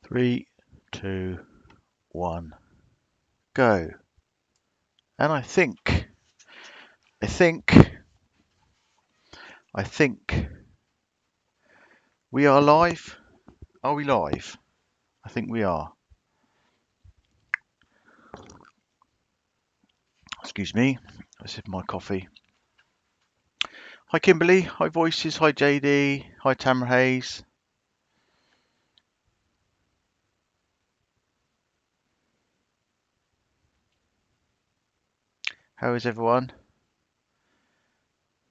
Three, two, one, go. And I think, I think, I think we are live. Are we live? I think we are. Excuse me. I sip my coffee. Hi Kimberly. Hi Voices. Hi JD. Hi Tamara Hayes. How is everyone?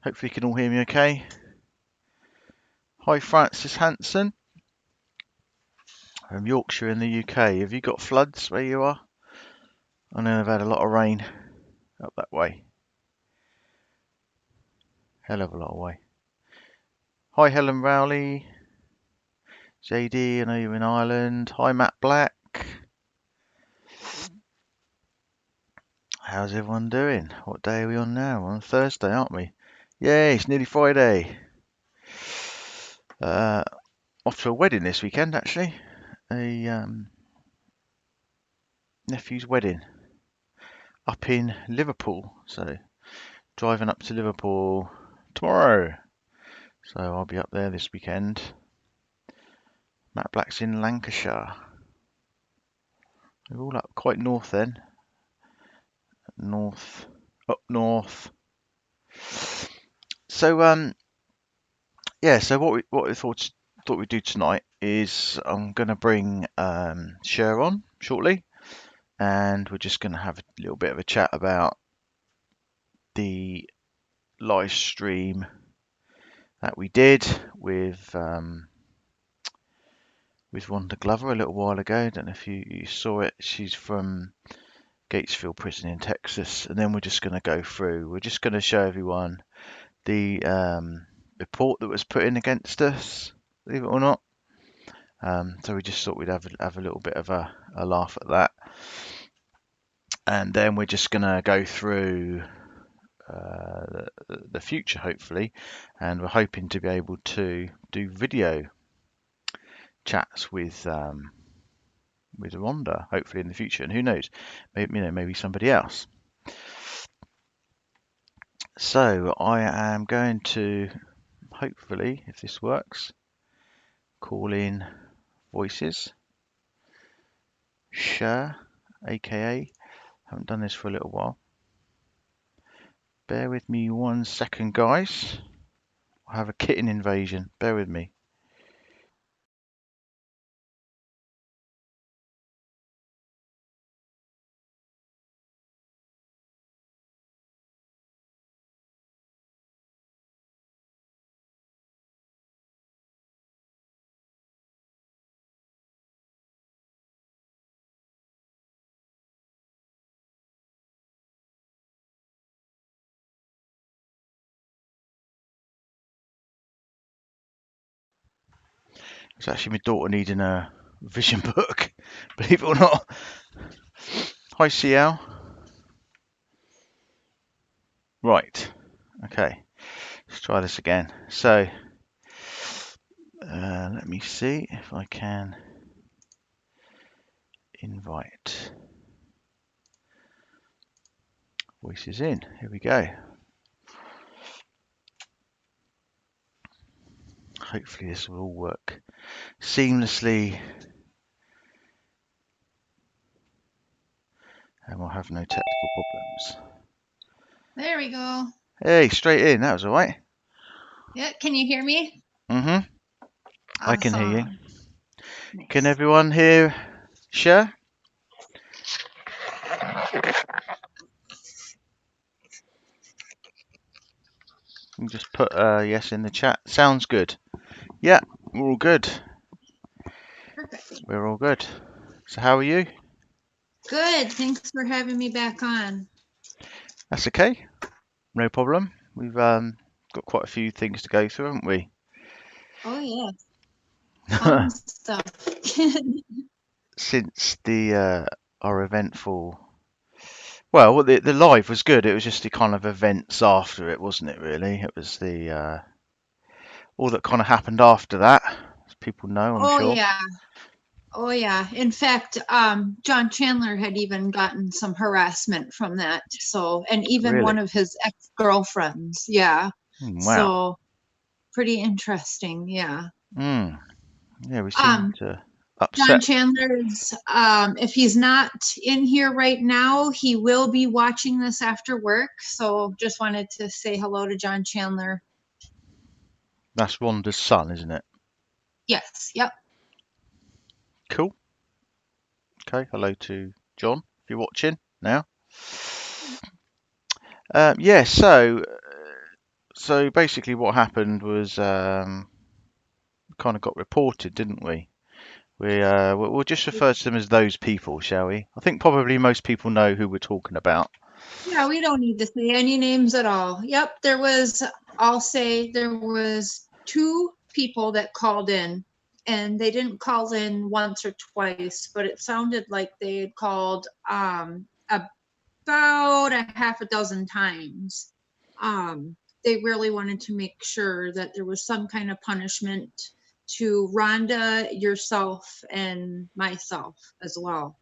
Hopefully you can all hear me okay. Hi Francis Hanson from Yorkshire in the UK. Have you got floods where you are? I know I've had a lot of rain up that way. Hell of a lot of way. Hi Helen Rowley. JD, I know you're in Ireland. Hi Matt Black. How's everyone doing? What day are we on now? We're on Thursday, aren't we? Yay, it's nearly Friday. Off to a wedding this weekend, actually. A nephew's wedding up in Liverpool. So driving up to Liverpool tomorrow. So I'll be up there this weekend. Matt Black's in Lancashire. We're all up quite north then. Up north. So yeah. So what we thought we'd do tonight is I'm going to bring Cher on shortly, and we're just going to have a little bit of a chat about the live stream that we did with Rhonda Glover a little while ago. I don't know if you saw it. She's from Gatesville Prison in Texas, and then we're just going to go through. We're just going to show everyone the report that was put in against us, believe it or not. So we just thought we'd have a little bit of a laugh at that, and then we're just going to go through the future, hopefully, and we're hoping to be able to do video chats with Rhonda, hopefully in the future, and who knows, maybe somebody else. So I am going to, hopefully, if this works, call in Voices. Cher, aka, haven't done this for a little while. Bear with me 1 second, guys. I have a kitten invasion. Bear with me. It's actually my daughter needing a vision book, believe it or not. Hi, CL. Right. Okay. Let's try this again. So, let me see if I can invite Voices in. Here we go. Hopefully this will all work seamlessly and we'll have no technical problems. There we go. Hey, straight in. That was all right. Yeah, can you hear me? Mm-hmm. I can hear you. Nice. Can everyone hear Cher? You can just put yes in the chat. Sounds good. Yeah, we're all good. Perfect. We're all good. So how are you? Good. Thanks for having me back on. That's okay. No problem. We've got quite a few things to go through, haven't we? Oh yeah. Fun stuff. Since the our eventful, well, the live was good. It was just the kind of events after it, wasn't it? Really, it was the all that kind of happened after that, as people know, I'm Oh sure. yeah. Oh yeah. In fact, John Chandler had even gotten some harassment from that. So, and even Really? one of his ex-girlfriends. Yeah. Wow. So pretty interesting. Yeah. Mm. Yeah, we seem Um, to John upset. Chandler is, if he's not in here right now, he will be watching this after work. So just wanted to say hello to John Chandler. That's Rhonda's son, isn't it? Yes. Yep. Cool. Okay. Hello to John, if you're watching now. Yeah. So basically, what happened was kind of got reported, didn't we? We'll just refer to them as those people, shall we? I think probably most people know who we're talking about. Yeah, we don't need to say any names at all. Yep, I'll say there was two people that called in, and they didn't call in once or twice, but it sounded like they had called about a half a dozen times. They really wanted to make sure that there was some kind of punishment to Rhonda, yourself, and myself as well.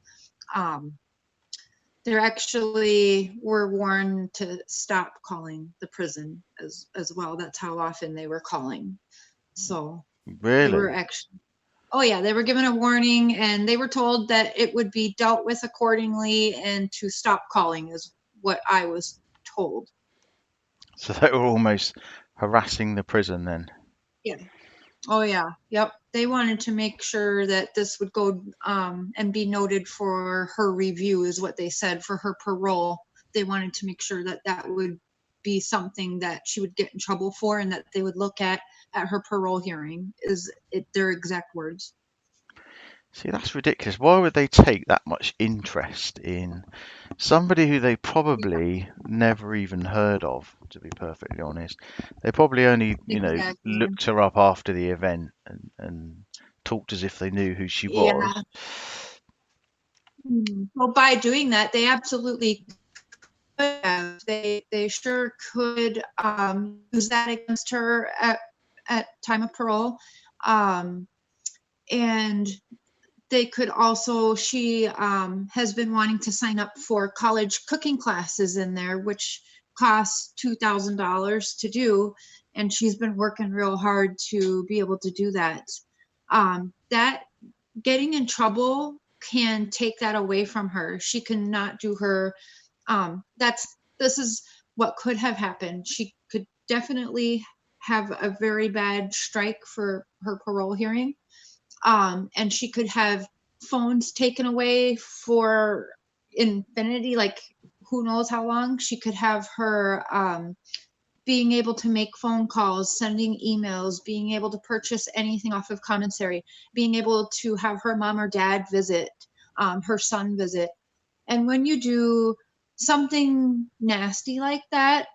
Um, they're actually were warned to stop calling the prison as well. That's how often they were calling. So they were Really? actually, oh yeah, they were given a warning and they were told that it would be dealt with accordingly and to stop calling is what I was told. So they were almost harassing the prison then. Yeah. Oh yeah. Yep. They wanted to make sure that this would go and be noted for her review, is what they said, for her parole. They wanted to make sure that that would be something that she would get in trouble for, and that they would look at her parole hearing. Is it their exact words? See, that's ridiculous. Why would they take that much interest in somebody who they Yeah, probably never even heard of, to be perfectly honest? They probably only, exactly. looked her up after the event and talked as if they knew who she was. Yeah. Well, by doing that, they absolutely could have. They sure could use that against her at time of parole. Um, and they could also, she has been wanting to sign up for college cooking classes in there, which costs $2,000 to do. And she's been working real hard to be able to do that. That getting in trouble can take that away from her. She cannot do her, this is what could have happened. She could definitely have a very bad strike for her parole hearing, and she could have phones taken away for infinity, like who knows how long. She could have her being able to make phone calls, sending emails, being able to purchase anything off of commissary, being able to have her mom or dad visit, her son visit. And when you do something nasty like that,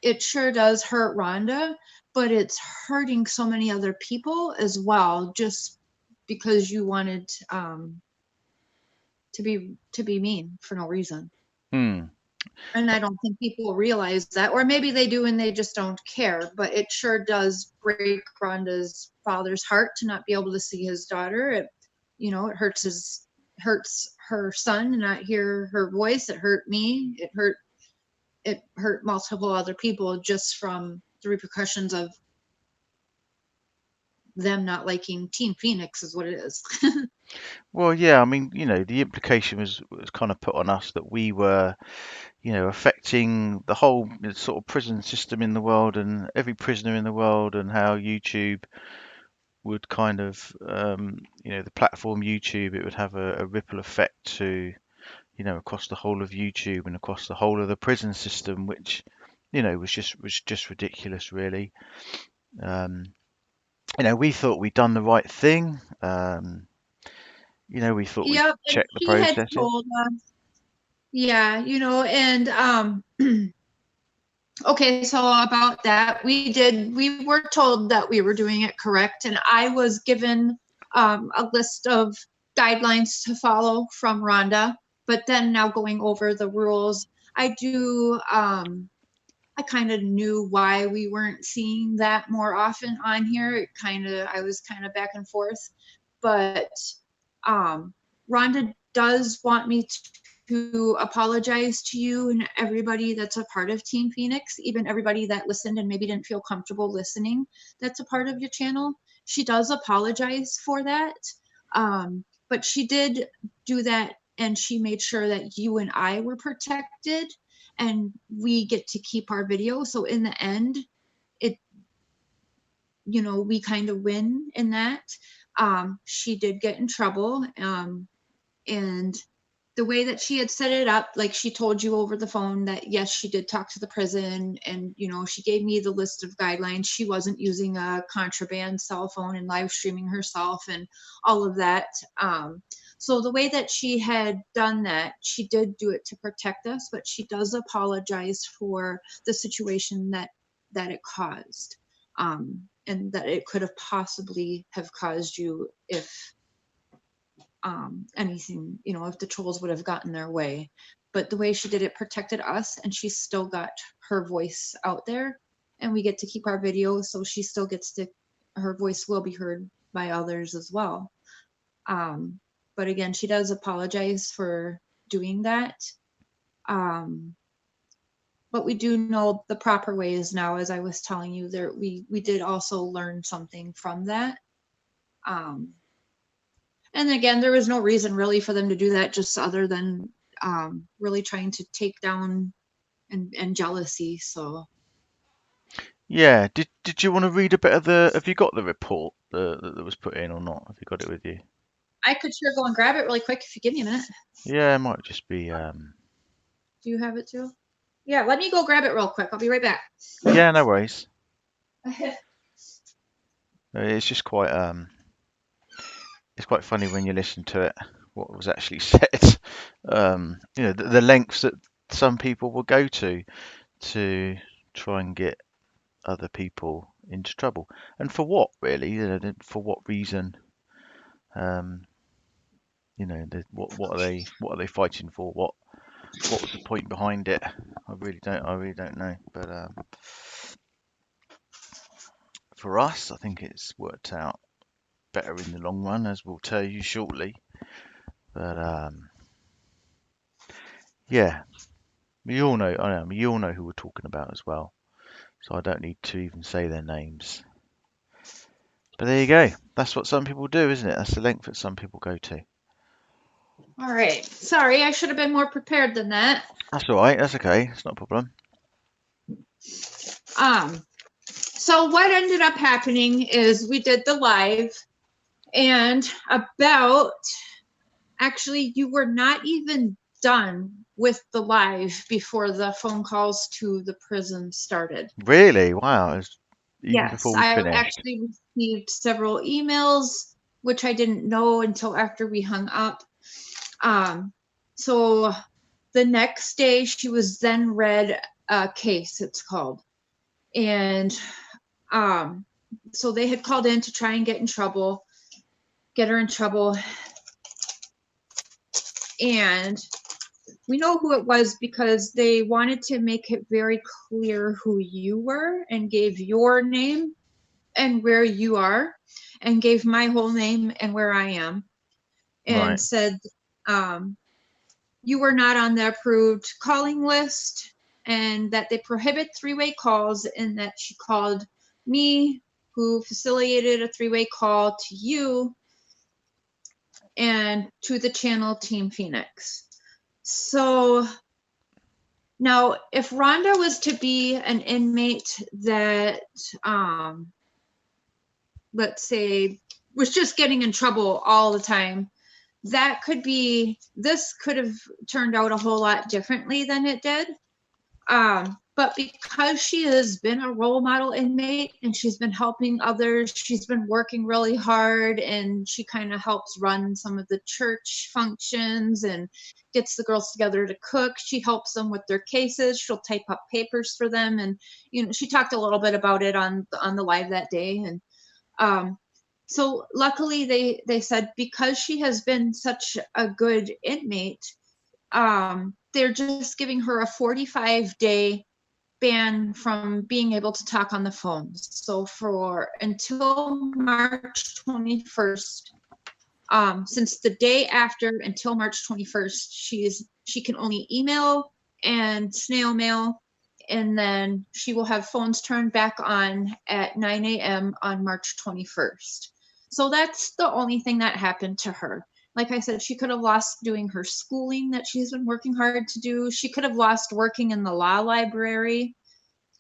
it sure does hurt Rhonda, but it's hurting so many other people as well, just because you wanted to be mean for no reason. Hmm. And I don't think people realize that, or maybe they do and they just don't care. But it sure does break Rhonda's father's heart to not be able to see his daughter. It hurts her son to not hear her voice. It hurt me. It hurt multiple other people just from the repercussions of them not liking Team Phoenix is what it is. Well, yeah, I mean, the implication was kind of put on us that we were, affecting the whole sort of prison system in the world and every prisoner in the world, and how YouTube would kind of, the platform YouTube, it would have a ripple effect to, across the whole of YouTube and across the whole of the prison system, which, was just ridiculous, really. Um, we thought we'd done the right thing. We thought we'd Yep, and checked the she had processes. told us, yeah, and okay, so about that, we were told that we were doing it correct, and I was given a list of guidelines to follow from Rhonda, but then now going over the rules, I kind of knew why we weren't seeing that more often on here. I was kind of back and forth, but Rhonda does want me to apologize to you and everybody that's a part of Team Phoenix, even everybody that listened and maybe didn't feel comfortable listening that's a part of your channel. She does apologize for that. But she did do that, and she made sure that you and I were protected and we get to keep our video. So in the end, it, you know, we kind of win in that. She did get in trouble. And the way that she had set it up, like she told you over the phone that yes, she did talk to the prison, and you know, she gave me the list of guidelines. She wasn't using a contraband cell phone and live streaming herself and all of that. So the way that she had done that, she did do it to protect us, but she does apologize for the situation that it caused, and that it could have possibly have caused you if anything, you know, if the trolls would have gotten their way. But the way she did it protected us, and she still got her voice out there, and we get to keep our video, so she still gets to, her voice will be heard by others as well. But again, she does apologize for doing that. But we do know the proper ways now, as I was telling you, there we did also learn something from that. And again, there was no reason really for them to do that, just other than really trying to take down and jealousy. So Yeah. Did you want to read a bit of the? Have you got the report that was put in or not? Have you got it with you? I could sure go and grab it really quick if you give me a minute. Yeah, it might just be. Do you have it too? Yeah, let me go grab it real quick. I'll be right back. Yeah, no worries. It's just quite it's quite funny when you listen to it, what was actually said. You know, the lengths that some people will go to try and get other people into trouble, and for what really? You know, for what reason? You know, what are they fighting for? What was the point behind it? I really don't know. But for us, I think it's worked out better in the long run, as we'll tell you shortly. But yeah, we all know. I know you all know who we're talking about as well, so I don't need to even say their names. But there you go. That's what some people do, isn't it? That's the length that some people go to. All right. Sorry, I should have been more prepared than that. That's all right. That's okay. It's not a problem. So what ended up happening is we did the live, and actually you were not even done with the live before the phone calls to the prison started. Really? Wow. Even Yes, before we I finished. actually received several emails, which I didn't know until after we hung up. So the next day she was then read a case, it's called. And so they had called in to try and get her in trouble. And we know who it was because they wanted to make it very clear who you were, and gave your name and where you are, and gave my whole name and where I am, and Right. said you were not on the approved calling list, and that they prohibit three-way calls, and that she called me, who facilitated a three-way call to you and to the channel Team Phoenix. So now, if Rhonda was to be an inmate that, let's say, was just getting in trouble all the time, this could have turned out a whole lot differently than it did. But because she has been a role model inmate and she's been helping others, she's been working really hard, and she kind of helps run some of the church functions and gets the girls together to cook. She helps them with their cases. She'll type up papers for them. And, you know, she talked a little bit about it on the live that day. And so luckily they said, because she has been such a good inmate, they're just giving her a 45-day ban from being able to talk on the phone. So until March 21st, Since the day after until March 21st, she can only email and snail mail, and then she will have phones turned back on at 9 a.m. on March 21st. So that's the only thing that happened to her. Like I said, she could have lost doing her schooling that she's been working hard to do. She could have lost working in the law library.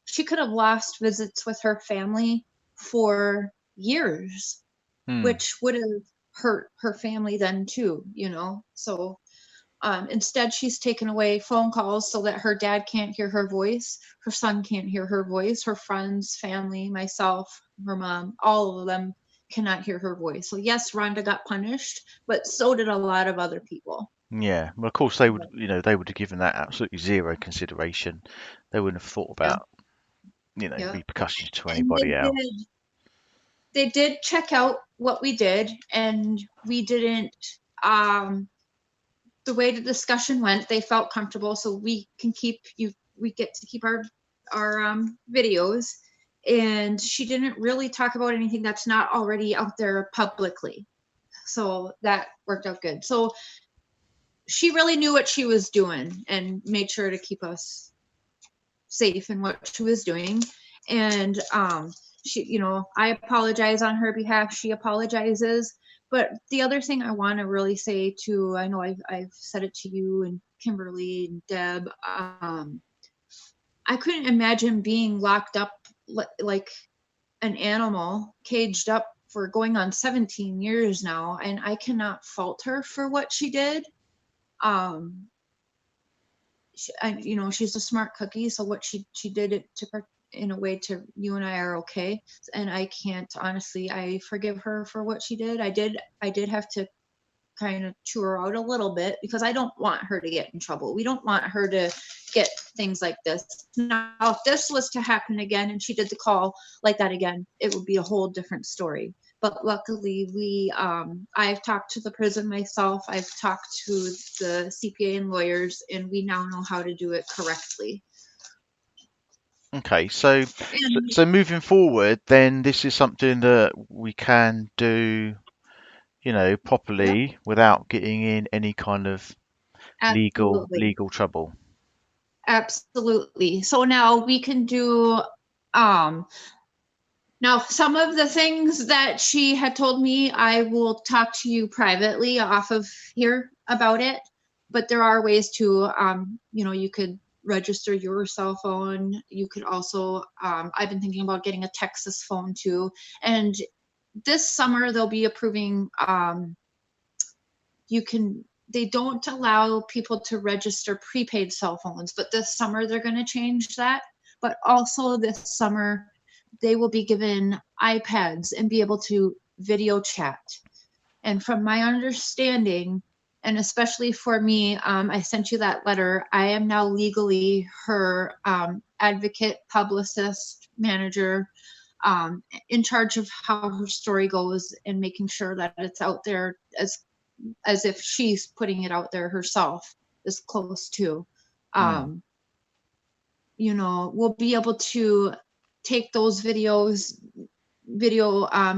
She could have lost visits with her family for years, Hmm. which would have hurt her family then too, you know? So instead, she's taken away phone calls so that her dad can't hear her voice, her son can't hear her voice, her friends, family, myself, her mom, all of them cannot hear her voice. So yes, Rhonda got punished, but so did a lot of other people. Yeah. Well, of course they would, they would have given that absolutely zero consideration. They wouldn't have thought Yeah, about, yeah. repercussions to And anybody else. they did check out what we did, and we didn't um the way the discussion went, they felt comfortable, so we can keep you. We get to keep our videos, and she didn't really talk about anything that's not already out there publicly. So that worked out good. So she really knew what she was doing and made sure to keep us safe in what she was doing. And she, I apologize on her behalf. She apologizes. But the other thing I want to really say to, I know I've said it to you and Kimberly and Deb. I couldn't imagine being locked up like an animal, caged up for going on 17 years now, and I cannot fault her for what she did. Um, she's a smart cookie, so what she did it to in a way to you and I are okay, and I can't honestly, I forgive her for what she did. I did have to kind of chew her out a little bit because I don't want her to get in trouble. We don't want her to get things like this. Now, if this was to happen again and she did the call like that again, it would be a whole different story. But luckily, I've talked to the prison myself. I've talked to the CPA and lawyers, and we now know how to do it correctly. Okay, so And moving forward, then this is something that we can do, yep, properly without getting in any kind of absolutely. legal trouble. Absolutely. So now we can do um now some of the things that she had told me, I will talk to you privately off of here about it. But there are ways to you could register your cell phone. You could also I've been thinking about getting a Texas phone too. And this summer they'll be approving you can they don't allow people to register prepaid cell phones, but this summer they're going to change that. But also this summer they will be given iPads and be able to video chat. And from my understanding, and especially for me, I sent you that letter. I am now legally her advocate, publicist, manager, in charge of how her story goes and making sure that it's out there as if she's putting it out there herself, as close to. Hmm. Um, we'll be able to take those video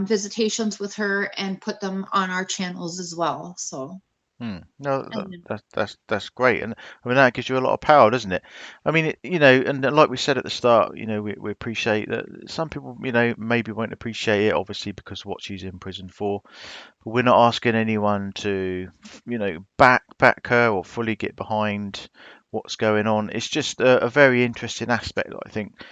visitations with her and put them on our channels as well. So, Hmm. No, and that's great, and I mean that gives you a lot of power, doesn't it? I mean, and like we said at the start, we appreciate that some people, maybe won't appreciate it, obviously because of what she's in prison for. But we're not asking anyone to, back her or fully get behind what's going on. It's just a very interesting aspect that I think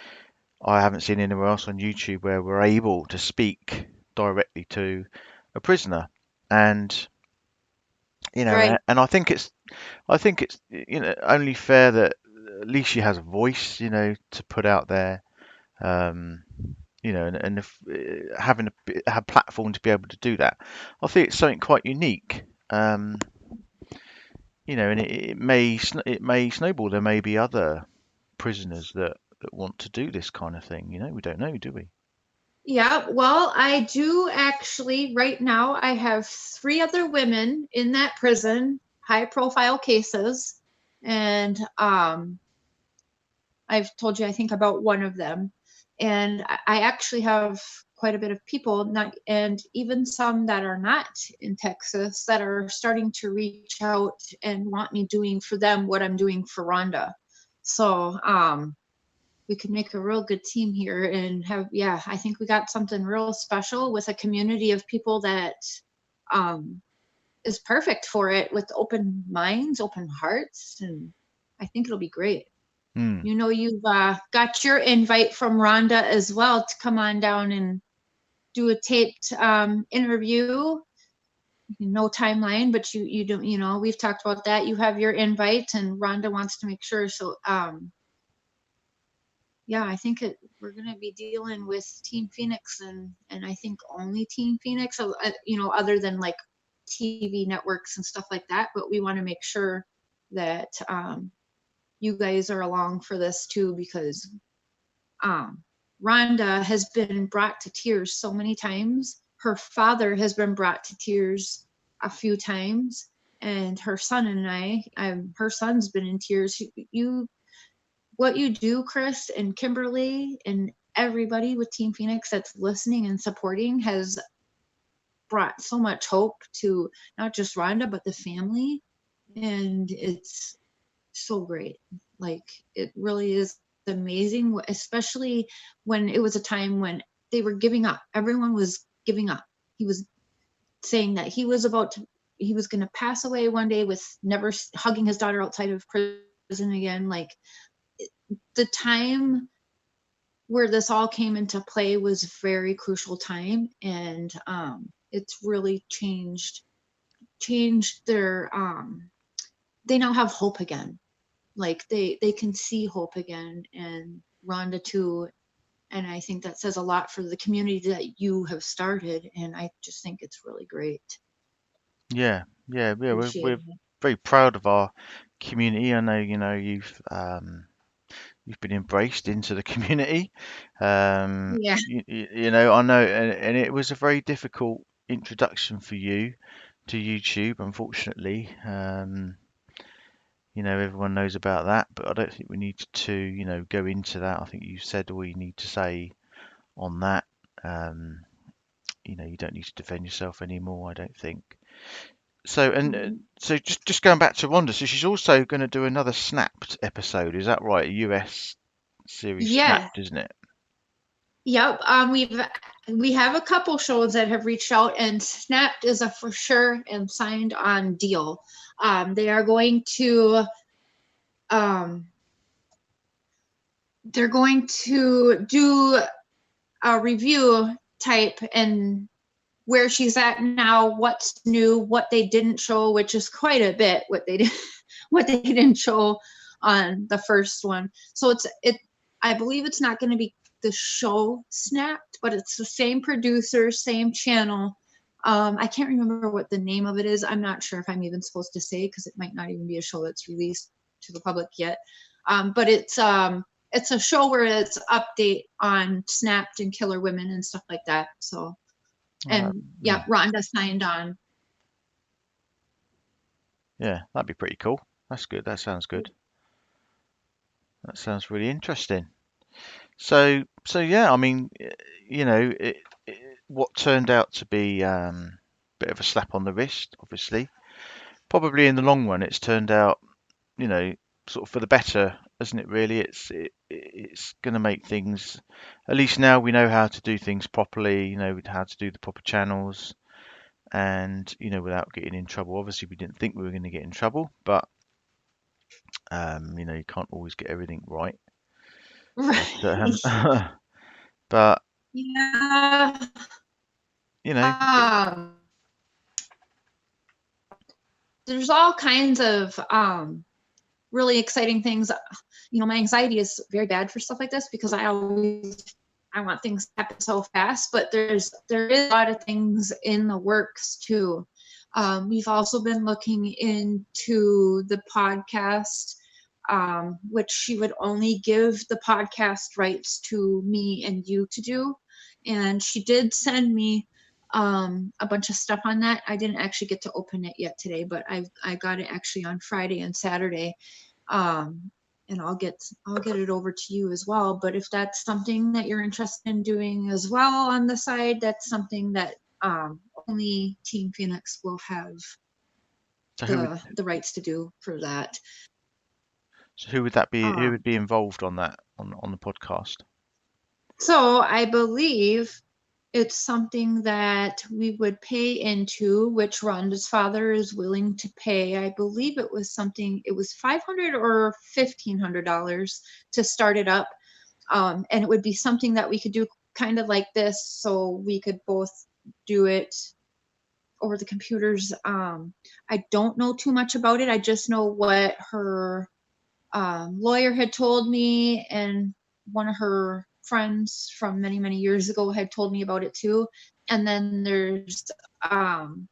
I haven't seen anywhere else on YouTube where we're able to speak directly to a prisoner, and right. and I think it's only fair that at least she has a voice, to put out there, um, and if having a platform to be able to do that, I think it's something quite unique. And it may snowball. There may be other prisoners that want to do this kind of thing. We don't know, do we? Yeah, well, I do actually, right now, I have 3 other women in that prison, high profile cases. And I've told you, I think, about one of them. And I actually have quite a bit of people, and even some that are not in Texas, that are starting to reach out and want me doing for them what I'm doing for Rhonda. So we could make a real good team here and have, yeah, I think we got something real special with a community of people that is perfect for it, with open minds, open hearts, and I think it'll be great. Hmm. You know, you've got your invite from Rhonda as well to come on down and do a taped interview. No timeline, but you don't, you know, we've talked about that. You have your invite, and Rhonda wants to make sure. So yeah, I think we're going to be dealing with Team Phoenix, and I think only Team Phoenix, you know, other than like TV networks and stuff like that. But we want to make sure that you guys are along for this too, because Rhonda has been brought to tears so many times. Her father has been brought to tears a few times, and her son and her son's been in tears. What you do, Chris and Kimberly and everybody with Team Phoenix that's listening and supporting, has brought so much hope to not just Rhonda, but the family. And it's so great. Like, it really is amazing, especially when it was a time when they were giving up. Everyone was giving up. He was saying that he was going to pass away one day with never hugging his daughter outside of prison again. Like, the time where this all came into play was a very crucial time, and it's really changed their they now have hope again. Like, they can see hope again, and Rhonda too. And I think that says a lot for the community that you have started, and I just think it's really great. Yeah, yeah, yeah. Appreciate We're it. very proud of our community. I know, you know, you've been embraced into the community. Yeah. You know, I know, and it was a very difficult introduction for you to YouTube, unfortunately. You know, everyone knows about that, but I don't think we need to, you know, go into that. I think you said all you need to say on that. Um, you know, you don't need to defend yourself anymore, I don't think. So, and Mhm. so just going back to Rhonda, so she's also going to do another Snapped episode, is that right? A US series Yeah. Snapped, isn't it? Yep. We have a couple shows that have reached out, and Snapped is a for sure and signed on deal. They are going to um, they're going to do a review type, and where she's at now, what's new, what they didn't show, which is quite a bit what they did, what they didn't show on the first one. So I believe it's not going to be the show Snapped, but it's the same producer, same channel. I can't remember what the name of it is. I'm not sure if I'm even supposed to say, because it might not even be a show that's released to the public yet. But it's a show where it's update on Snapped and Killer Women and stuff like that. So, Uh, and yeah, yeah, Rhonda signed on. yeah, that'd be pretty cool. That's good. That sounds good. That sounds really interesting. So yeah, I mean, you know, what turned out to be a bit of a slap on the wrist, obviously. Probably in the long run, it's turned out, you know, sort of for the better, isn't it? Really, it's going to make things. At least now we know how to do things properly. You know how to do the proper channels, and you know, without getting in trouble. Obviously, we didn't think we were going to get in trouble, but you know, you can't always get everything right. But Right. but Yeah. you know, Um, there's all kinds of really exciting things. You know, my anxiety is very bad for stuff like this, because I want things to happen so fast, but there is a lot of things in the works too. We've also been looking into the podcast, which she would only give the podcast rights to me and you to do. And she did send me a bunch of stuff on that. I didn't actually get to open it yet today, but I got it actually on Friday and Saturday. Um, and I'll get it over to you as well. But if that's something that you're interested in doing as well on the side, that's something that only Team Phoenix will have So who would the rights to do for that. that be? Who Um, would be involved on that on the podcast? so I believe it's something that we would pay into, which Rhonda's father is willing to pay. I believe it was $500 or $1,500 to start it up. And it would be something that we could do kind of like this, so we could both do it over the computers. I don't know too much about it. I just know what her lawyer had told me, and one of her friends from many, many years ago had told me about it too. And then there's, I'm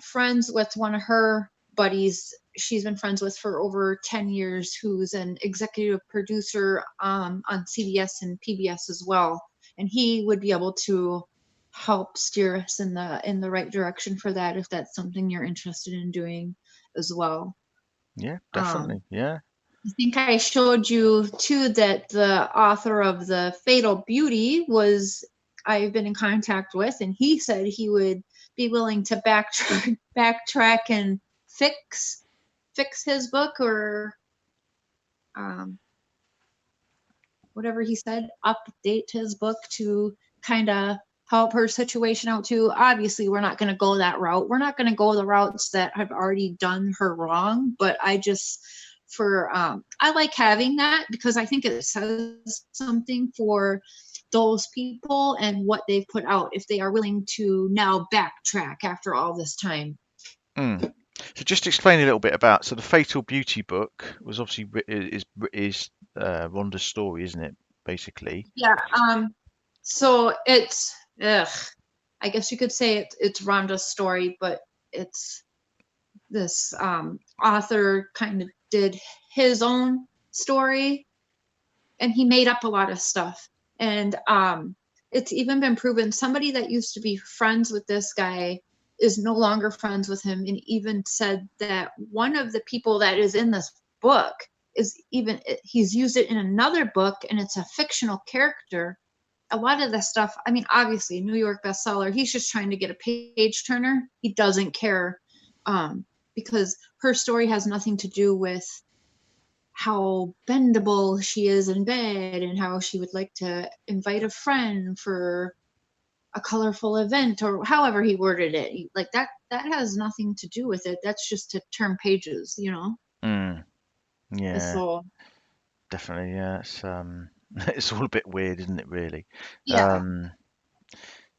friends with one of her buddies she's been friends with for over 10 years, who's an executive producer on CBS and PBS as well. And he would be able to help steer us in the right direction for that, if that's something you're interested in doing as well. Yeah, definitely. Yeah. I think I showed you too that the author of The Fatal Beauty I've been in contact with, and he said he would be willing to backtrack and fix his book, or whatever he said, update his book to kind of help her situation out too. Obviously, we're not going to go that route. We're not going to go the routes that have already done her wrong, but I like having that, because I think it says something for those people and what they've put out, if they are willing to now backtrack after all this time. So just explain a little bit about, so the Fatal Beauty book was obviously is Rhonda's story, isn't it? Basically. Yeah. So it's, I guess you could say it's Rhonda's story, but it's this author kind of did his own story, and he made up a lot of stuff. And it's even been proven somebody that used to be friends with this guy is no longer friends with him, and even said that one of the people that is in this book he's used it in another book, and it's a fictional character. A lot of the stuff, I mean, obviously New York bestseller, he's just trying to get a page turner. He doesn't care, because her story has nothing to do with how bendable she is in bed, and how she would like to invite a friend for a colorful event, or however he worded it. Like that has nothing to do with it. That's just to turn pages, Yeah, So definitely. Yeah, it's it's all a bit weird, isn't it? Really. yeah.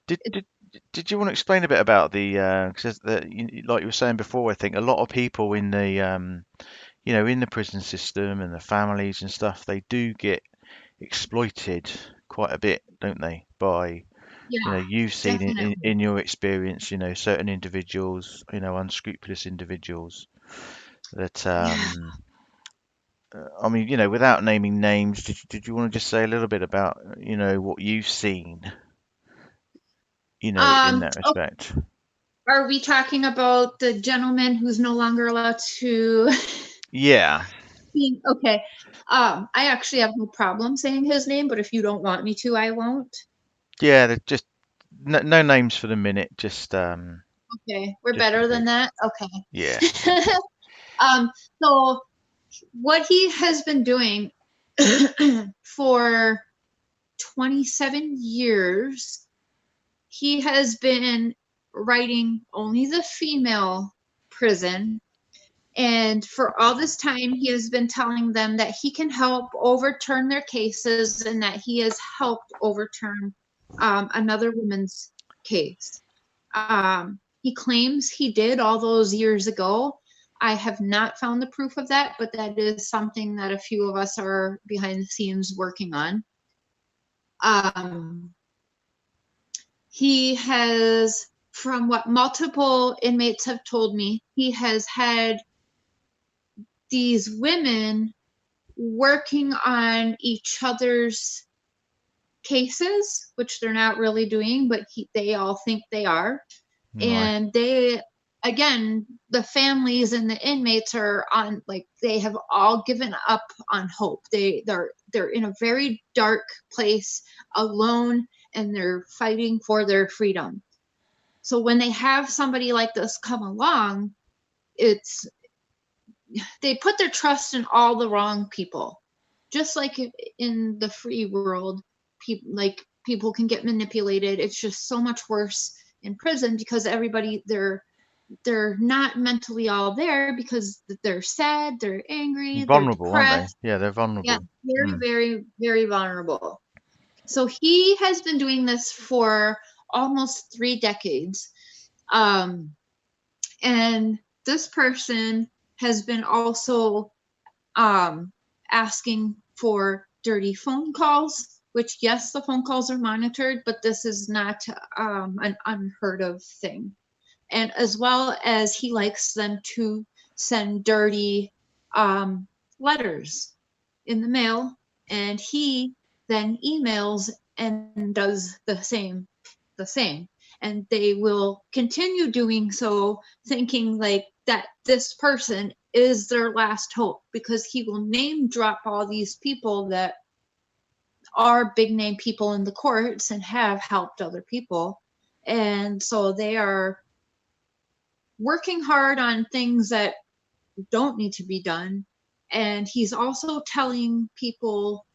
Did did you want to explain a bit about the because like you were saying before, I think a lot of people in the in the prison system and the families and stuff, they do get exploited quite a bit, don't they? By Yeah, you've seen definitely. in your experience, certain individuals, unscrupulous individuals that Yeah. I mean, without naming names, did you want to just say a little bit about, what you've seen, in that Oh, respect? are we talking about the gentleman who's no longer allowed to? Yeah. Okay. I actually have no problem saying his name, but if you don't want me to, I won't. Yeah, just no names for the minute, Okay, we're just in better than case. that. Yeah. Okay. So what he has been doing for 27 years, he has been writing only the female prison. And for all this time, he has been telling them that he can help overturn their cases, and that he has helped overturn another woman's case. He claims he did all those years ago. I have not found the proof of that, but that is something that a few of us are behind the scenes working on. He has, from what multiple inmates have told me, he has had these women working on each other's cases, which they're not really doing, but they all think they are. Right. And they again, the families and the inmates are on, like, they have all given up on hope. They're in a very dark place, alone, and they're fighting for their freedom. So when they have somebody like this come along, it's they put their trust in all the wrong people. Just like in the free world, people can get manipulated. It's just so much worse in prison because everybody, they're not mentally all there because they're sad, they're angry, they're Vulnerable, aren't they? depressed. Yeah, they're Yeah, vulnerable. very, Mm. very, very vulnerable. So he has been doing this for almost 3 decades. And this person has been also asking for dirty phone calls, which, yes, the phone calls are monitored, but this is not an unheard of thing. And as well as he likes them to send dirty letters in the mail, and he then emails and does the same. And they will continue doing so, thinking like that this person is their last hope, because he will name drop all these people that are big name people in the courts and have helped other people. And so they are working hard on things that don't need to be done. And he's also telling people,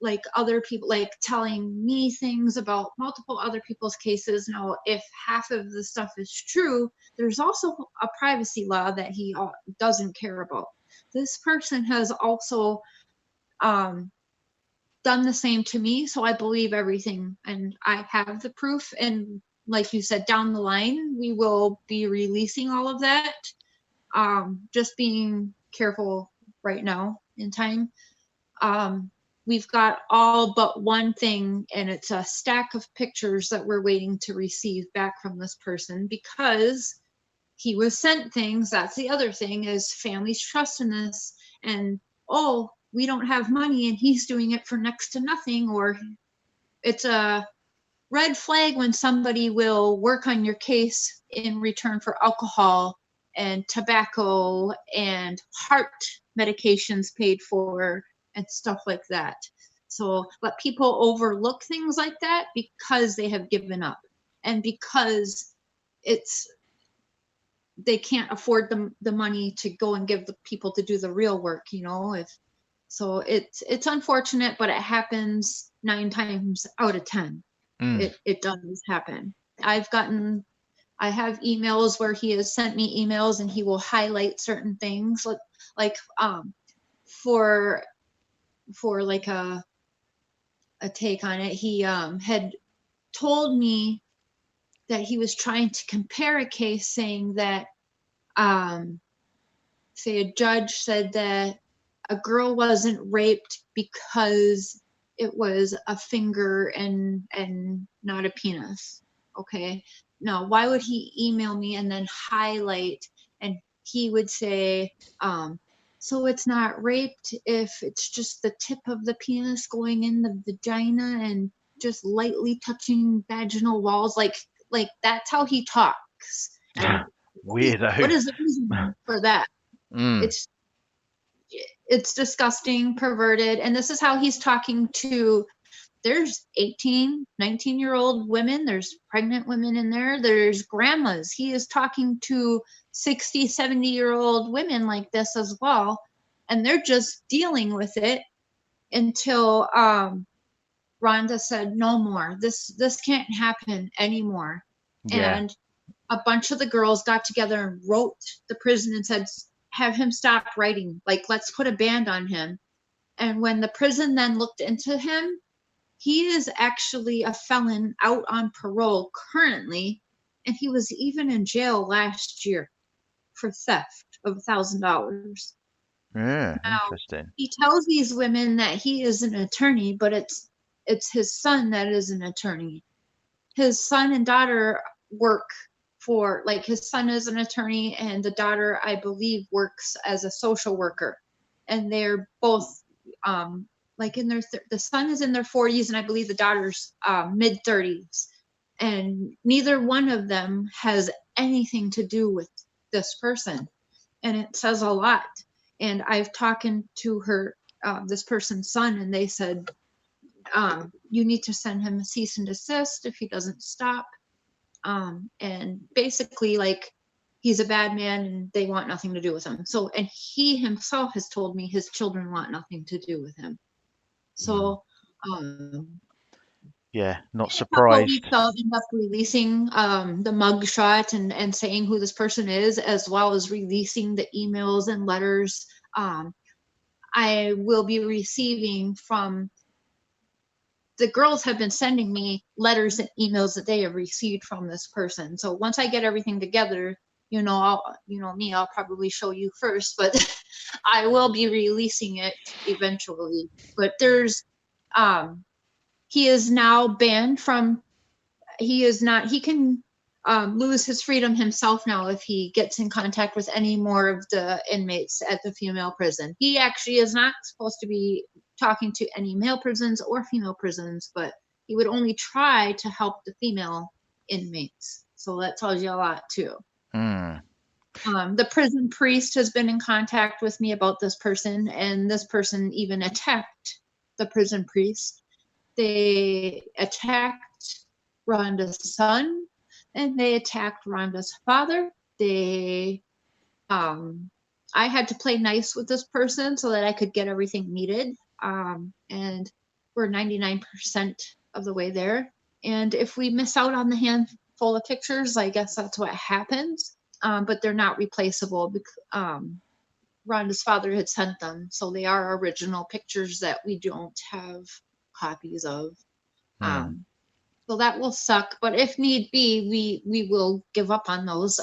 like other people, like telling me things about multiple other people's cases. Now, if half of the stuff is true, there's also a privacy law that he doesn't care about. This person has also done the same to me, so I believe everything, and I have the proof. And like you said, down the line, we will be releasing all of that. Just being careful right now in time. We've got all but one thing, and it's a stack of pictures that we're waiting to receive back from this person, because he was sent things. That's the other thing, is families trust in this. And, oh, we don't have money and he's doing it for next to nothing. Or it's a red flag when somebody will work on your case in return for alcohol and tobacco and heart medications paid for and stuff like that. So let people overlook things like that because they have given up, and because it's they can't afford the money to go and give the people to do the real work, if so. It's unfortunate, but it happens 9 times out of 10. Mm. It does happen. I have emails where he has sent me emails and he will highlight certain things, like for like a take on it. He had told me that he was trying to compare a case, saying that say a judge said that a girl wasn't raped because it was a finger and not a penis. Okay. Now, why would he email me and then highlight, and he would say, so it's not raped if it's just the tip of the penis going in the vagina and just lightly touching vaginal walls? Like that's how he talks. And Weirdo. what is the reason for that? Mm. It's disgusting, perverted. And this is how he's talking to, there's 18, 19-year-old women, there's pregnant women in there, there's grandmas. He is talking to 60, 70-year-old women like this as well. And they're just dealing with it until Rhonda said, no more. This can't happen anymore. Yeah. And a bunch of the girls got together and wrote the prison and said, have him stop writing. Like, let's put a ban on him. And when the prison then looked into him, he is actually a felon out on parole currently. And he was even in jail last year for theft of $1,000. Yeah, Now, interesting. he tells these women that he is an attorney, but it's his son that is an attorney. His son and daughter work for, like, his son is an attorney and the daughter, I believe, works as a social worker. And they're both like in their the son is in their 40s and I believe the daughter's mid 30s. And neither one of them has anything to do with this person. And it says a lot. And I've talked to her, this person's son, and they said, you need to send him a cease and desist if he doesn't stop. And basically, like, he's a bad man and they want nothing to do with him. So, and he himself has told me his children want nothing to do with him. So, yeah, not in a couple of surprised. weeks, I'll end up releasing the mug shot and saying who this person is, as well as releasing the emails and letters. I will be receiving from the girls have been sending me letters and emails that they have received from this person. So once I get everything together, I'll probably show you first, but I will be releasing it eventually. But there's, he is now banned from, he can lose his freedom himself now if he gets in contact with any more of the inmates at the female prison. He actually is not supposed to be talking to any male prisons or female prisons, but he would only try to help the female inmates. So that tells you a lot too. The prison priest has been in contact with me about this person, and this person even attacked the prison priest. They attacked Rhonda's son, and they attacked Rhonda's father. I had to play nice with this person so that I could get everything needed. And we're 99% of the way there. And if we miss out on the handful of pictures, I guess that's what happens. But they're not replaceable because Rhonda's father had sent them. So they are original pictures that we don't have copies of. So that will suck. But if need be, we will give up on those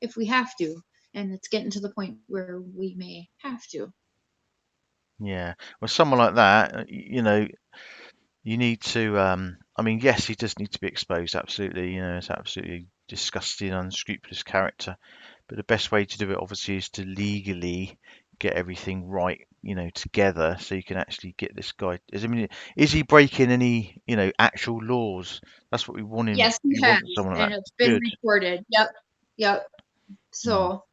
if we have to. And it's getting to the point where we may have to. Yeah. Well, someone like that, you need to, I mean, yes, he does need to be exposed, absolutely. It's absolutely disgusting, unscrupulous character. But the best way to do it, obviously, is to legally get everything right, together, so you can actually get this guy. Is he breaking any, actual laws? That's what we want him. Yes, he You has, want someone like and that. it's been Good. reported. Yep. So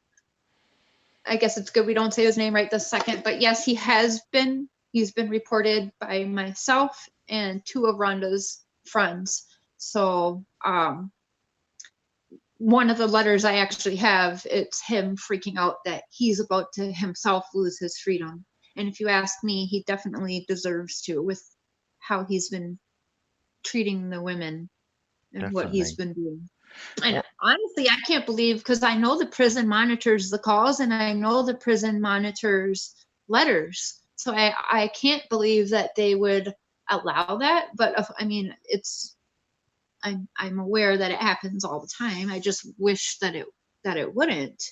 I guess it's good we don't say his name right this second, but yes, he's been reported by myself and two of Rhonda's friends. So one of the letters I actually have, it's him freaking out that he's about to himself lose his freedom. And if you ask me, he definitely deserves to, with how he's been treating the women and what he's been doing. And honestly, I can't believe, because I know the prison monitors the calls and I know the prison monitors letters. So I can't believe that they would allow that. But I'm aware that it happens all the time. I just wish that it wouldn't.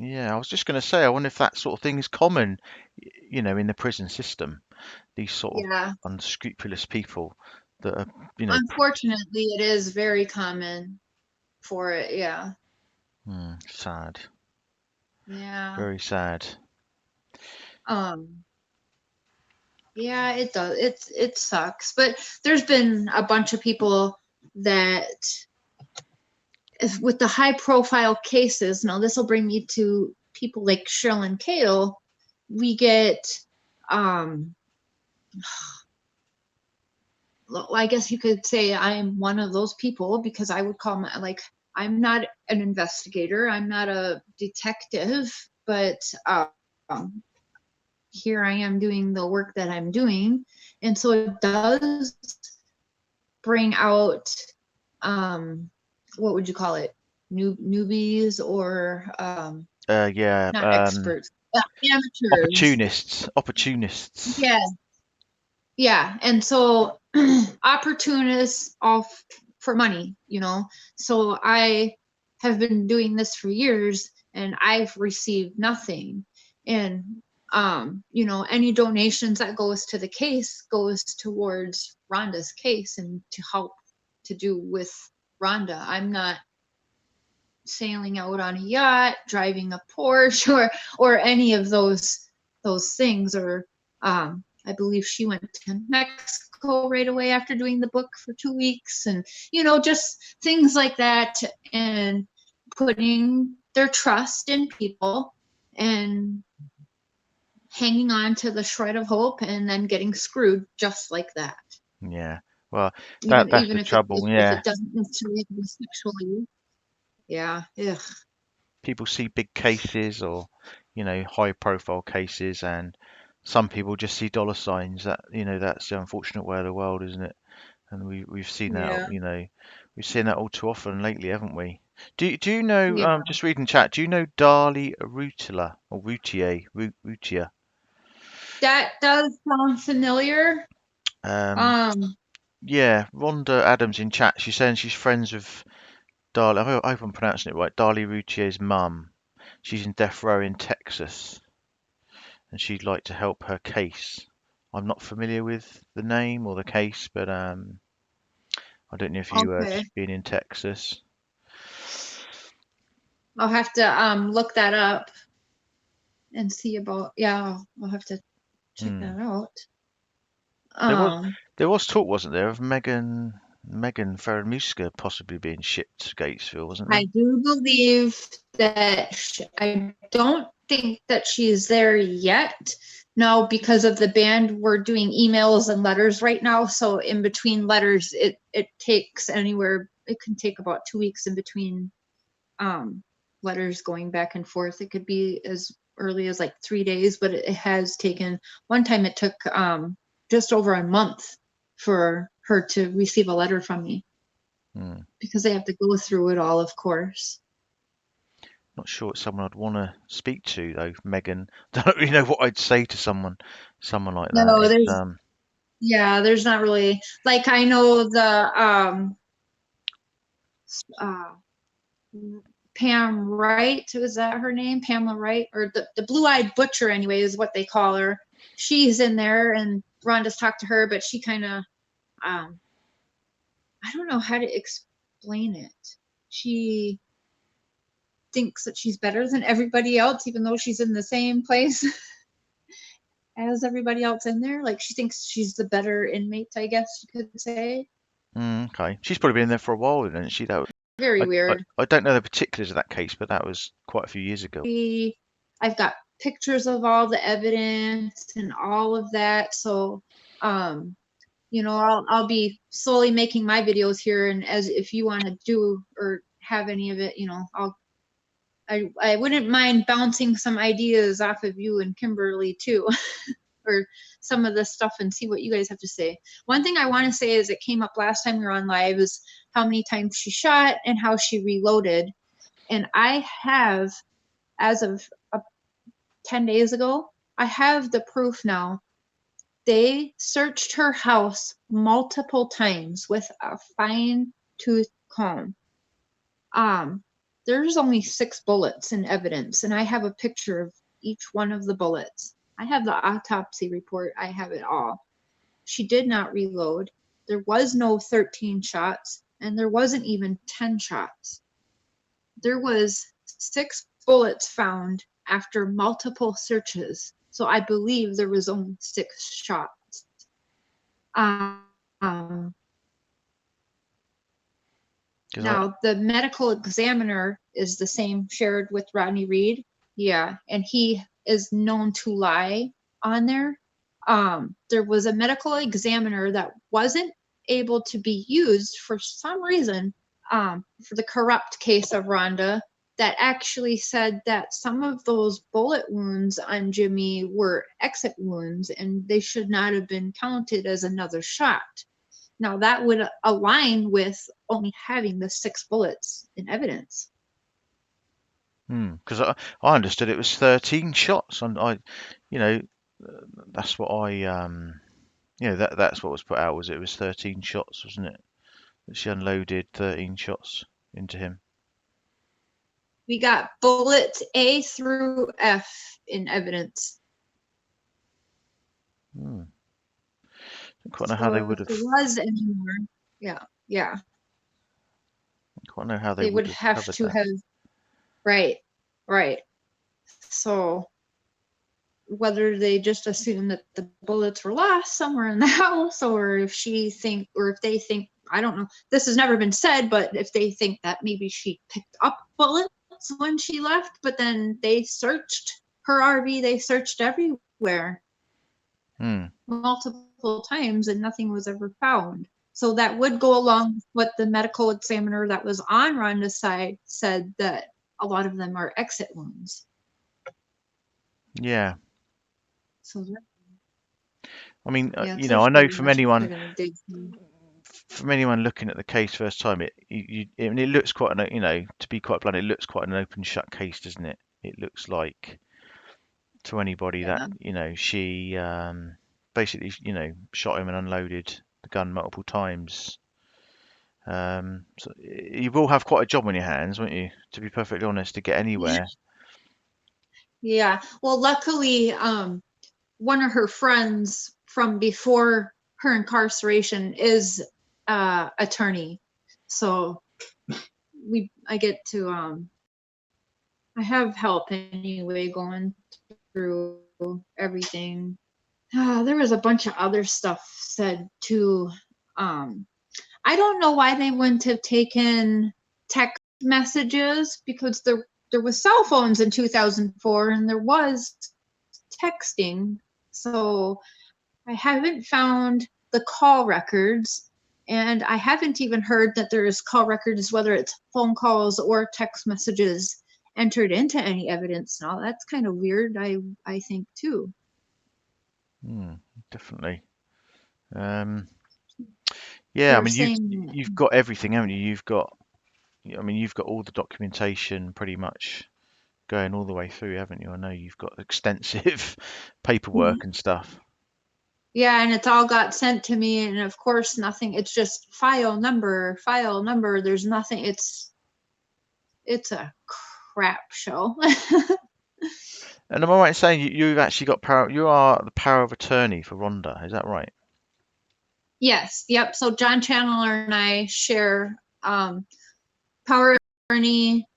Yeah, I was just going to say, I wonder if that sort of thing is common, in the prison system. These sort of unscrupulous people that are, Unfortunately, it is very common for it. Yeah. Sad. Yeah. Very sad. Yeah, it does. It sucks. But there's been a bunch of people that, with the high profile cases, now this will bring me to people like Sherlyn Cato. We get, I guess you could say I'm one of those people, because I would call I'm not an investigator, I'm not a detective, but here I am doing the work that I'm doing. And so it does bring out, what would you call it? Newbies or not experts, amateurs. Opportunists. Yeah. And so opportunists all for money, So I have been doing this for years and I've received nothing. And any donations that goes to the case goes towards Rhonda's case and to help to do with Rhonda. I'm not sailing out on a yacht, driving a Porsche, or any of those things. Or I believe she went to Mexico Mexico right away after doing the book for 2 weeks, and just things like that, and putting their trust in people and hanging on to the shred of hope and then getting screwed just like that. Yeah. Well, Even that's even the if it trouble. if Yeah. it doesn't necessarily be sexually. Yeah. Ugh. People see big cases or, high profile cases, and some people just see dollar signs. That's the unfortunate way of the world, isn't it? And we've seen that, Yeah. we've seen that all too often lately, haven't we? Do you know, Yeah. just reading chat, do you know Dali Rutila or Rutia? That does sound familiar. Um, Um, yeah, Rhonda Adams in chat, she's saying she's friends with Dali, I hope I'm pronouncing it right, Dali Rutier's mum. She's in death row in Texas, and she'd like to help her case. I'm not familiar with the name or the case, but I don't know if you okay. just being in Texas. I'll have to look that up and see about, yeah, I'll have to check Hmm. that out. There was Um, there was talk, wasn't there, of Megan Faramuska possibly being shipped to Gatesville, wasn't I there? do believe that I don't think that she's there yet. No, because of the band, we're doing emails and letters right now. So in between letters, it takes anywhere, it can take about 2 weeks in between letters going back and forth. It could be as early as like 3 days, but it has taken, one time it took just over a month for her to receive a letter from me, Hmm. because they have to go through it all, of course. Not sure it's someone I'd want to speak to though, Megan. Don't really know what I'd say to someone like that. No, It's there's not really, like, I know the uh, Pam Wright, was that her name? Pamela Wright, or the blue-eyed butcher anyway is what they call her. She's in there, and Rhonda's talked to her, but she kind of, I don't know how to explain it. She thinks that she's better than everybody else, even though she's in the same place as everybody else in there. Like, she thinks she's the better inmate, I guess you could say. okay. She's probably been there for a while, isn't she? Very weird. I don't know the particulars of that case, but that was quite a few years ago. I've got pictures of all the evidence and all of that. So, I'll be slowly making my videos here, and as if you want to do or have any of it, I wouldn't mind bouncing some ideas off of you and Kimberly too, or some of this stuff, and see what you guys have to say. One thing I want to say is, it came up last time we were on live, is how many times she shot and how she reloaded. And I have, as of 10 days ago, I have the proof now. They searched her house multiple times with a fine tooth comb. There's only 6 bullets in evidence, and I have a picture of each one of the bullets. I have the autopsy report. I have it all. She did not reload. There was no 13 shots, and there wasn't even 10 shots. There was 6 bullets found after multiple searches. So I believe there was only 6 shots. Now, the medical examiner is the same shared with Rodney Reed. Yeah, and he is known to lie on there. There was a medical examiner that wasn't able to be used for some reason, for the corrupt case of Rhonda, that actually said that some of those bullet wounds on Jimmy were exit wounds, and they should not have been counted as another shot. Now, that would align with only having the 6 bullets in evidence. Because I understood it was 13 shots, and that's what that's what was put out, was it was 13 shots, wasn't it? That she unloaded 13 shots into him. We got bullets A through F in evidence. Don't quite know how they would have. If it was anymore, yeah. Don't quite know how They would would have have covered to that. have, right. So whether they just assume that the bullets were lost somewhere in the house, or if they think, I don't know, this has never been said, but if they think that maybe she picked up bullets when she left, but then they searched her RV, they searched everywhere multiple times and nothing was ever found. So that would go along with what the medical examiner that was on Rhonda's side said, that a lot of them are exit wounds. Yeah. So I mean, yeah, you so know, there's I know probably from much they're anyone gonna dig through. from anyone looking at the case first time, I mean, it looks quite an, you know, to be quite blunt, it looks quite an open shut case, doesn't it? It looks like to anybody that, Yeah. you know, she basically, you know, shot him and unloaded the gun multiple times. So you will have quite a job on your hands, won't you? To be perfectly honest, to get anywhere. Yeah. Well, luckily, one of her friends from before her incarceration is attorney, so I get to I have help anyway going through everything. There was a bunch of other stuff said too. I don't know why they wouldn't have taken text messages, because there was cell phones in 2004 and there was texting. So I haven't found the call records, and I haven't even heard that there's call records, whether it's phone calls or text messages, entered into any evidence now. That's kind of weird, I think too. Definitely. Yeah, I They're mean, saying, you've got everything, haven't you? I mean, you've got all the documentation pretty much going all the way through, haven't you? I know you've got extensive paperwork and stuff. yeah, and it's all got sent to me, and of course nothing, it's just file number, there's nothing, it's a crap show. And am I right in saying you've actually got power? You are the power of attorney for Rhonda, is that right? Yes, yep. So John Chandler and I share power of attorney,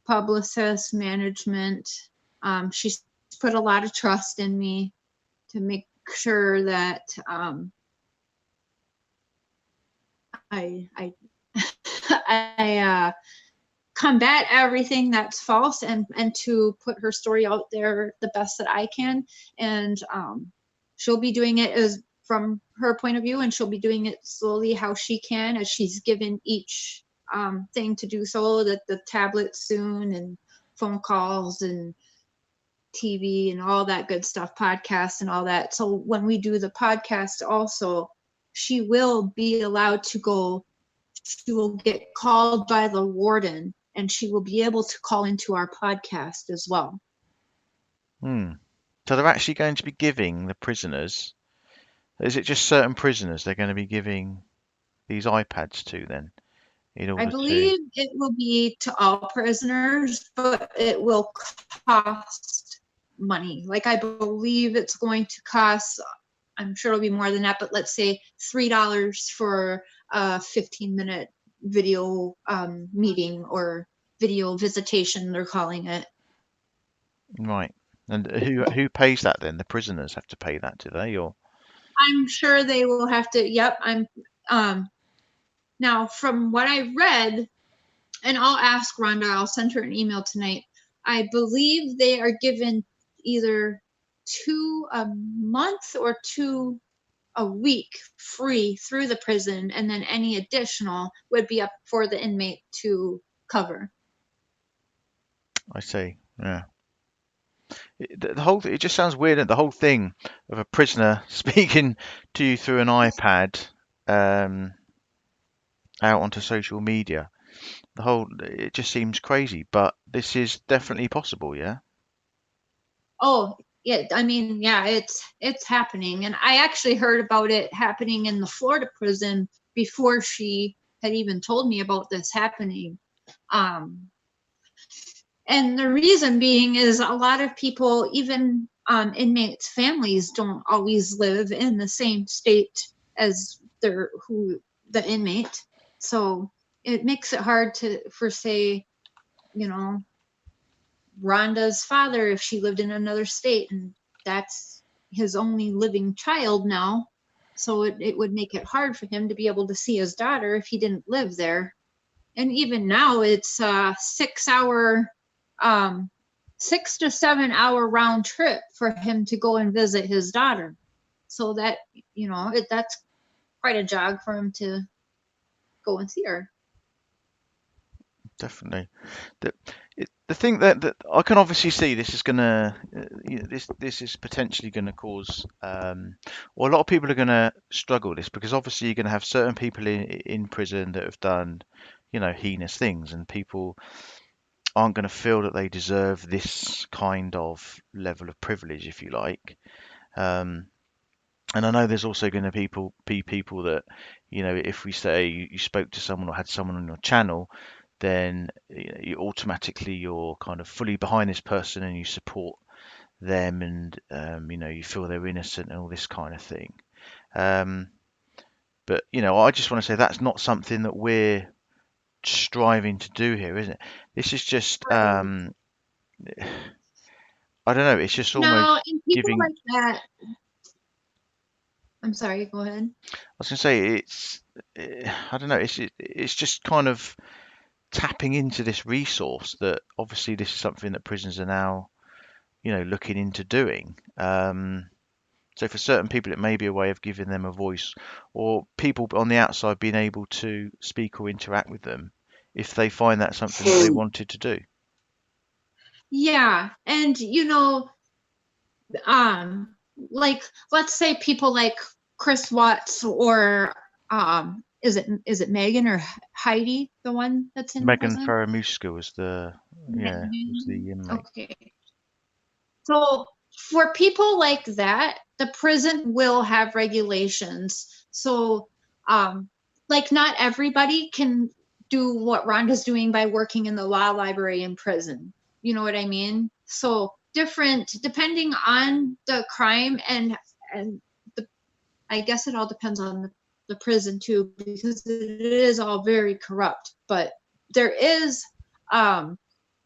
publicist, management. She's put a lot of trust in me to make sure that I I combat everything that's false, and to put her story out there the best that I can. And she'll be doing it as from her point of view, and she'll be doing it slowly how she can, as she's given each thing to do so, that the tablet soon, and phone calls and TV and all that good stuff, podcasts and all that. So when we do the podcast also, she will be allowed to go, she will get called by the warden, and she will be able to call into our podcast as well. Hmm. So they're actually going to be giving the prisoners, is it just certain prisoners they're going to be giving these iPads to then, in I order to? believe it will be to all prisoners, but it will cost money. Like, I believe it's going to cost, I'm sure it'll be more than that, but let's say $3 for a 15-minute video meeting, or video visitation, they're calling it. Right. And who pays that then? The prisoners have to pay that, do they? Or I'm sure they will have to, yep. Now, from what I read, and I'll ask Rhonda, I'll send her an email tonight. I believe they are given either 2 a month or 2 a week free through the prison, and then any additional would be up for the inmate to cover. I see. Yeah. It just sounds weird. The whole thing of a prisoner speaking to you through an iPad um, out onto social media. It just seems crazy, but this is definitely possible, yeah? Oh, yeah, I mean, yeah, it's happening. And I actually heard about it happening in the Florida prison before she had even told me about this happening. And the reason being is a lot of people, even inmates' families, don't always live in the same state as the inmate. So it makes it hard for say, you know, Rhonda's father if she lived in another state, and that's his only living child now. So it would make it hard for him to be able to see his daughter if he didn't live there. And even now it's a 6 to 7 hour round trip for him to go and visit his daughter. So that, that's quite a jog for him to go and see her. Definitely. The thing that I can obviously see, this is gonna this is potentially gonna cause or a lot of people are gonna struggle with this, because obviously you're gonna have certain people in prison that have done, heinous things, and people aren't going to feel that they deserve this kind of level of privilege, if you like. Um, and I know there's also going to be people that, if we say you spoke to someone or had someone on your channel, then you automatically you're kind of fully behind this person and you support them, and you feel they're innocent and all this kind of thing. But I just want to say that's not something that we're striving to do here, isn't it? This is just Right. I don't know. It's just No, almost and people giving. like that. I'm sorry, go ahead. I was going to say I don't know. It's just kind of tapping into this resource that obviously this is something that prisons are now, looking into doing. So for certain people, it may be a way of giving them a voice, or people on the outside being able to speak or interact with them if they find that something that they wanted to do. Yeah, and like let's say people like Chris Watts or is it Megan or Heidi, the one that's in Megan prison? Faramuska was was the inmate. Okay. So for people like that, the prison will have regulations. So like not everybody can do what Rhonda's doing by working in the law library in prison. You know what I mean? So different depending on the crime and the, I guess it all depends on the prison too, because it is all very corrupt. But there is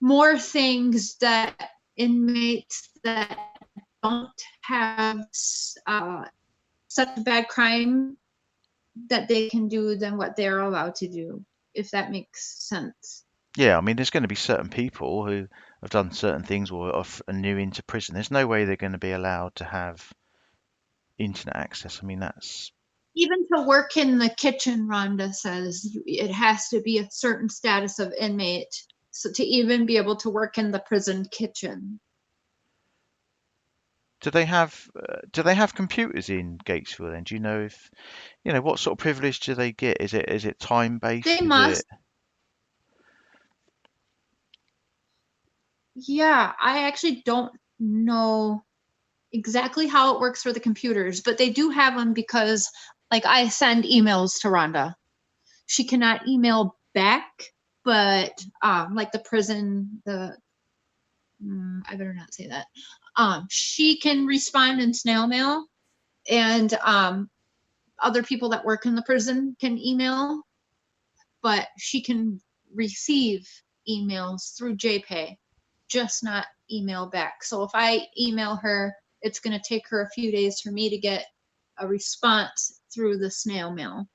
more things that inmates that don't have such a bad crime that they can do than what they're allowed to do, if that makes sense. Yeah, I mean, there's going to be certain people who have done certain things or are new into prison. There's no way they're going to be allowed to have internet access. I mean, that's Even to work in the kitchen, Rhonda says it has to be a certain status of inmate so to even be able to work in the prison kitchen. do they have computers in Gatesville then? Do you know if what sort of privilege do they get? Is it time They based? Is it must. Yeah, I actually don't know exactly how it works for the computers, but they do have them because like I send emails to Rhonda. She cannot email back, but like the prison, I better not say that. She can respond in snail mail, and other people that work in the prison can email, but she can receive emails through JPay, just not email back. So if I email her, it's going to take her a few days for me to get a response through the snail mail.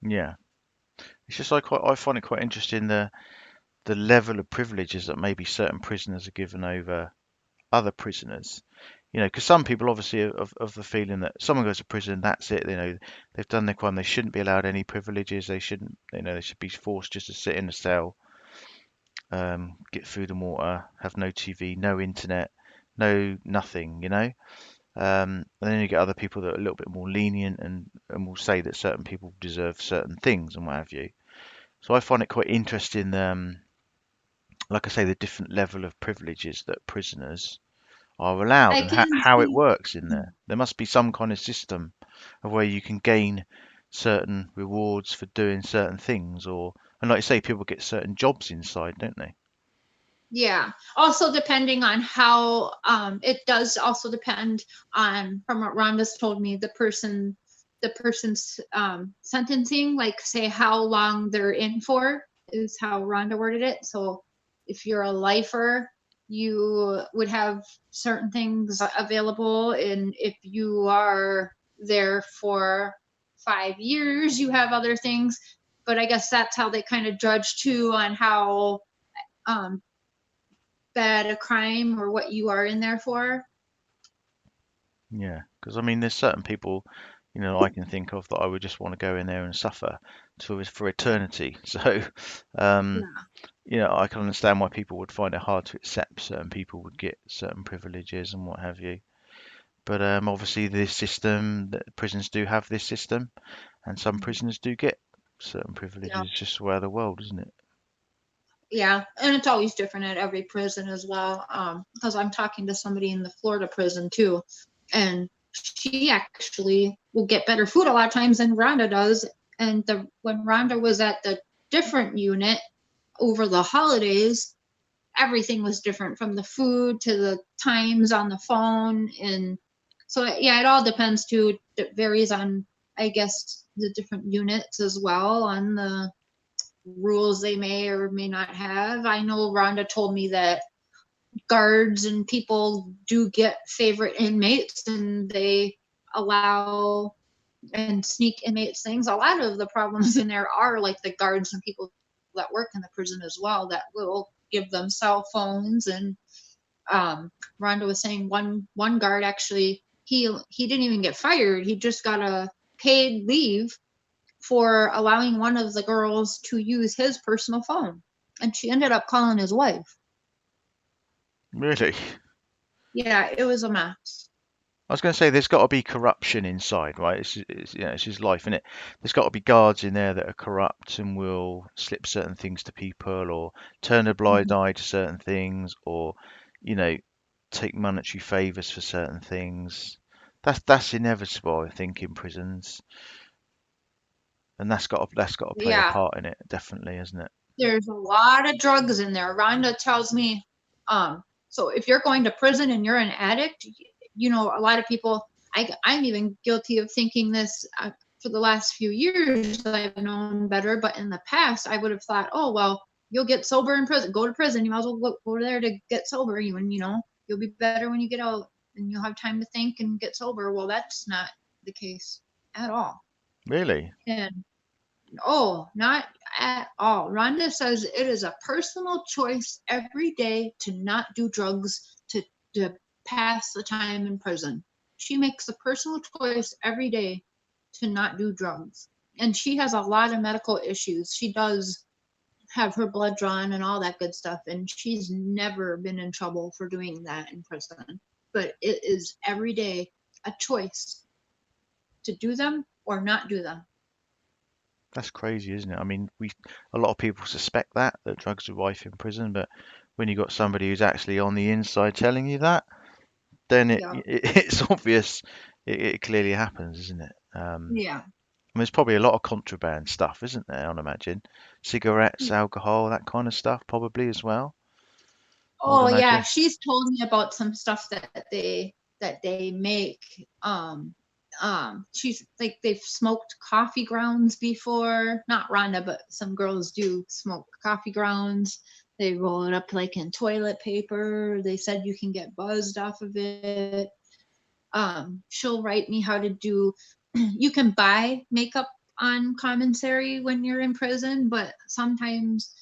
yeah? It's just I find it quite interesting the level of privileges that maybe certain prisoners are given over other prisoners. Because some people obviously are of the feeling that someone goes to prison, that's it. They've done their crime. They shouldn't be allowed any privileges. They shouldn't. They should be forced just to sit in a cell, get food and water, have no TV, no internet, no nothing. And then you get other people that are a little bit more lenient and will say that certain people deserve certain things and what have you. So I find it quite interesting, like I say, the different level of privileges that prisoners are allowed I and can how it see. works in there. There must be some kind of system of where you can gain certain rewards for doing certain things, and like you say, people get certain jobs inside, don't they? Yeah. Also, depending on how it does also depend on, from what Rhonda's told me, the person's sentencing, like say how long they're in for is how Rhonda worded it. So if you're a lifer, you would have certain things available, and if you are there for 5 years, you have other things. But I guess that's how they kind of judge too on how um, bad a crime or what you are in there for. Yeah, because I mean, there's certain people, I can think of that I would just want to go in there and suffer for eternity. So, um, Yeah. I can understand why people would find it hard to accept certain people would get certain privileges and what have you. But obviously, this system, that prisons do have this system, and some prisoners do get certain Yeah. privileges. Just the way of the world, isn't it? Yeah, and it's always different at every prison as well. Because I'm talking to somebody in the Florida prison too, and she actually will get better food a lot of times than Rhonda does. And when Rhonda was at the different unit over the holidays, everything was different, from the food to the times on the phone. And so yeah, it all depends too. It varies on, I guess, the different units as well, on the rules they may or may not have. I know Rhonda told me that guards and people do get favorite inmates, and they allow and sneak inmates things. A lot of the problems in there are like the guards and people that work in the prison as well, that will give them cell phones. And Rhonda was saying one guard actually, he didn't even get fired. He just got a paid leave for allowing one of the girls to use his personal phone. And she ended up calling his wife. Really? Yeah, it was a mess. I was going to say there's got to be corruption inside, right? It's his life, innit? There's got to be guards in there that are corrupt and will slip certain things to people, or turn a blind Mhm. eye to certain things, or you know, take monetary favors for certain things. That's inevitable, I think, in prisons, and that's got to play a Yeah, part in it, definitely, isn't it? there's a lot of drugs in there. Rhonda tells me, so if you're going to prison and you're an addict, a lot of people, I'm even guilty of thinking this. For the last few years, I've known better, but in the past, I would have thought, oh, well, you'll get sober in prison. Go to prison. You might as well go there to get sober. You'll be better when you get out, and you'll have time to think and get sober. Well, that's not the case at all. Really? And oh, not at all. Rhonda says it is a personal choice every day to not do drugs, to pass the time in prison. She makes a personal choice every day to not do drugs. And she has a lot of medical issues. She does have her blood drawn and all that good stuff. And she's never been in trouble for doing that in prison. But it is every day a choice to do them or not do them. That's crazy, isn't it? I mean, a lot of people suspect that drugs are rife in prison, but when you got somebody who's actually on the inside telling you that, then Yeah. it's obvious. It clearly happens, isn't it? Yeah. There's probably a lot of contraband stuff, isn't there? I'd imagine cigarettes, alcohol, that kind of stuff, probably as well. I would Oh yeah, imagine. she's told me about some stuff that they make. She's like, they've smoked coffee grounds before. Not Rhonda, but some girls do smoke coffee grounds. They roll it up like in toilet paper. They said you can get buzzed off of it. She'll write me how to do. You can buy makeup on commissary when you're in prison, but sometimes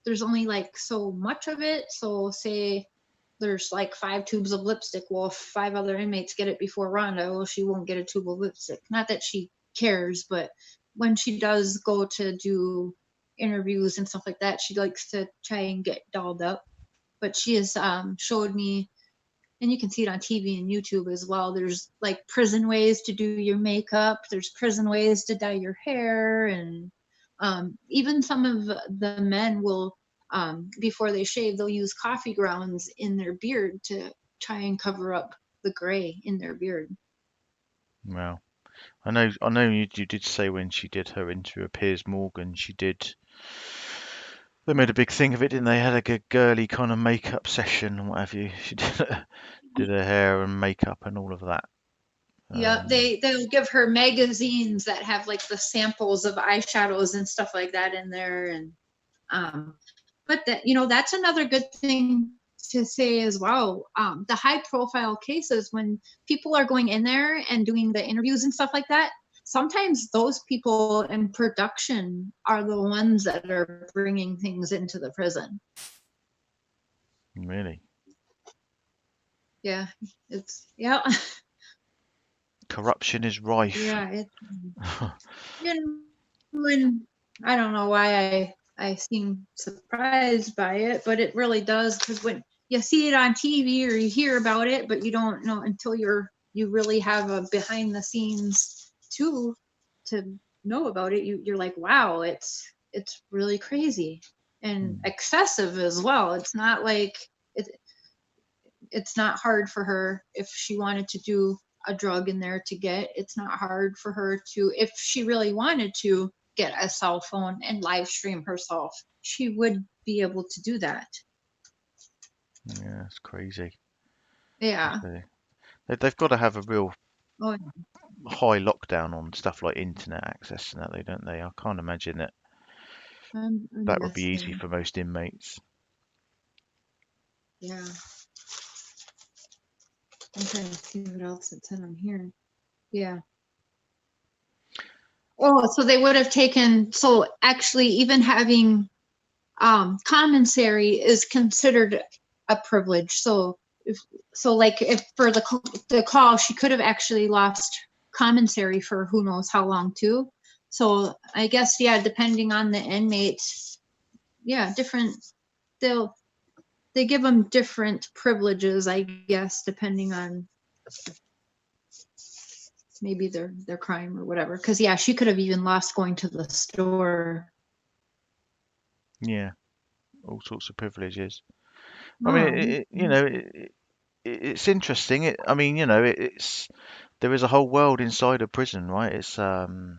there's only like so much of it. So say there's like 5 tubes of lipstick. Well, if 5 other inmates get it before Rhonda, well, she won't get a tube of lipstick. Not that she cares, but when she does go to do interviews and stuff like that, she likes to try and get dolled up. But she has showed me, and you can see it on TV and YouTube as well. There's like prison ways to do your makeup. There's prison ways to dye your hair, and even some of the men will, before they shave, they'll use coffee grounds in their beard to try and cover up the gray in their beard. Well, I know you did say when she did her interview with Piers Morgan, she did. They made a big thing of it, didn't they? Had like a girly kind of makeup session and what have you. She did her hair and makeup and all of that. Yeah, Um, they'll give her magazines that have like the samples of eyeshadows and stuff like that in there. And um, But that, that's another good thing to say as well. The high profile cases, when people are going in there and doing the interviews and stuff like that, sometimes those people in production are the ones that are bringing things into the prison. Really? Yeah, Corruption is rife. yeah. When I don't know why I seem surprised by it, but it really does, because when you see it on TV or you hear about it, but you don't know until you really have a behind the scenes too to know about it. You're like, wow, it's really crazy and excessive as well. It's not like it's not hard for her if she wanted to do a drug in there to get. It's not hard for her to, if she really wanted to get a cell phone and live stream herself, she would be able to do that. Yeah, it's crazy. Yeah. They've got to have a real Oh, high lockdown on stuff like internet access and that, don't they? I can't imagine that I'm that would be easy guessing. for most inmates. Yeah. I'm trying to see what else it said on here. Yeah. Oh, so they would have taken, so actually even having commissary is considered a privilege. So if for the call, she could have actually lost commissary for who knows how long too. So I guess, yeah, depending on the inmate, yeah, different, they give them different privileges, I guess, depending on maybe their crime or whatever. Because yeah, she could have even lost going to the store. Yeah, all sorts of privileges. I mean, Oh, it's interesting. It's there is a whole world inside a prison, right? And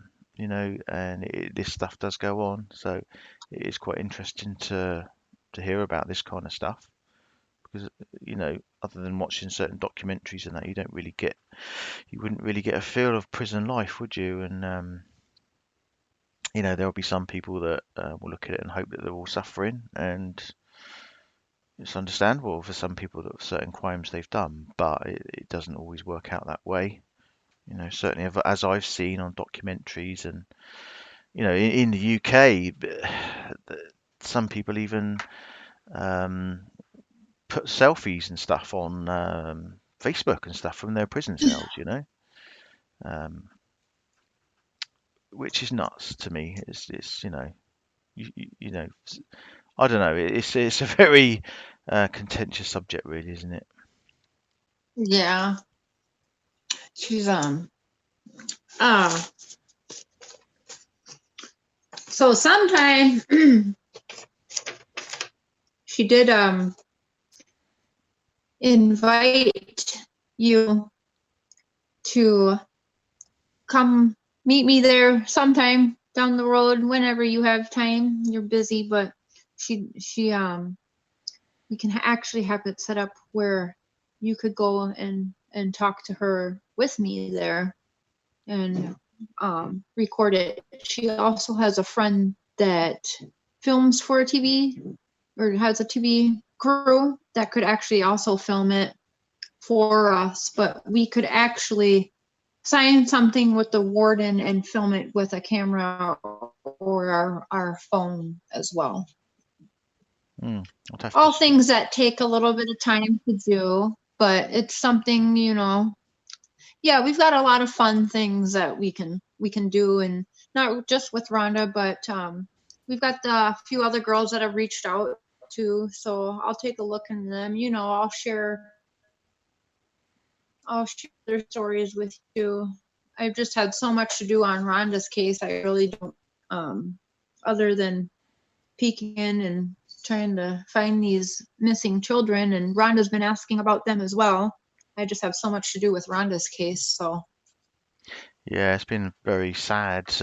this stuff does go on, so it is quite interesting to hear about this kind of stuff because other than watching certain documentaries and that, you wouldn't really get a feel of prison life, would you? And there'll be some people that will look at it and hope that they're all suffering, and it's understandable for some people that certain crimes they've done, but it doesn't always work out that way. Certainly as I've seen on documentaries, and in the UK, some people even um, put selfies and stuff on Facebook and stuff from their prison cells, um, which is nuts to me. It's I don't know. It's a very contentious subject, really, isn't it? yeah. She's uh so sometime she did invite you to come meet me there sometime down the road whenever you have time. You're busy, but she we can actually have it set up where you could go and talk to her with me there and record it. She also has a friend that films for a TV or has a TV crew that could actually also film it for us, but we could actually sign something with the warden and film it with a camera or our phone as well. I'd have All to. things that take a little bit of time to do, but it's something, yeah, we've got a lot of fun things that we can do, and not just with Rhonda, but we've got the few other girls that have reached out to, so I'll take a look in them. I'll share their stories with you. I've just had so much to do on Rhonda's case. I really don't, other than peeking in and trying to find these missing children, and Rhonda's been asking about them as well. I just have so much to do with Rhonda's case, so. Yeah, it's been very sad.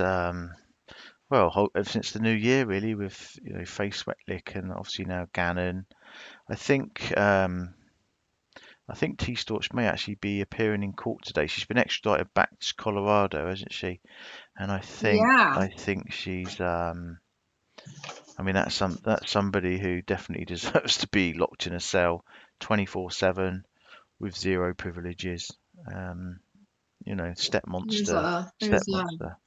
Well, ever since the new year, really, with Face Wetlick and obviously now Gannon. I think um, I think T Storch may actually be appearing in court today. She's been extradited back to Colorado, hasn't she? And I think Yeah. I think she's I mean, that's somebody who definitely deserves to be locked in a cell 24/7 with zero privileges. Um, step There's monster, a, step there's a, monster.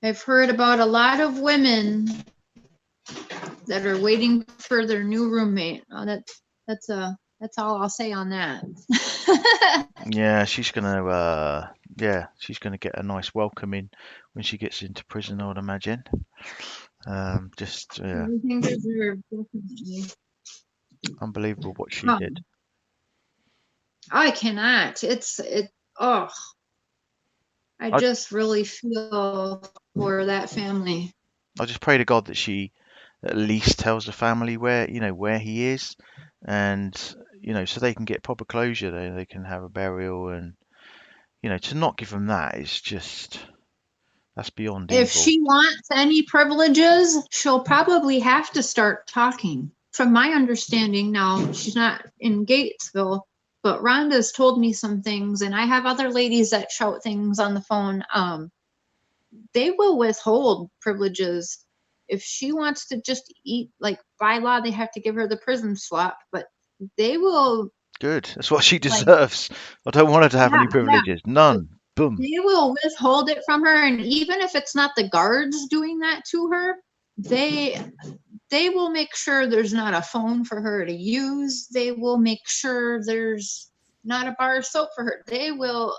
I've heard about a lot of women that are waiting for their new roommate. Oh, that's all I'll say on that. Yeah, she's gonna get a nice welcome in when she gets into prison, I would imagine. Just yeah, Everything deserved, definitely. unbelievable what she did. Um, I cannot. Oh, I I just really feel for that family. I just pray to God that she at least tells the family where he is, and so they can get proper closure. They can have a burial, and to not give them that is just that's beyond If evil. she wants any privileges, she'll probably have to start talking. From my understanding now, she's not in Gatesville, but Rhonda's told me some things, and I have other ladies that shout things on the phone. They will withhold privileges if she wants to just eat. Like by law, they have to give her the prison slot, but they will Good. That's what she like, deserves. I don't want her to have yeah, any yeah. privileges. None. Boom. They will withhold it from her, and even if it's not the guards doing that to her, they they will make sure there's not a phone for her to use. They will make sure there's not a bar of soap for her. They will,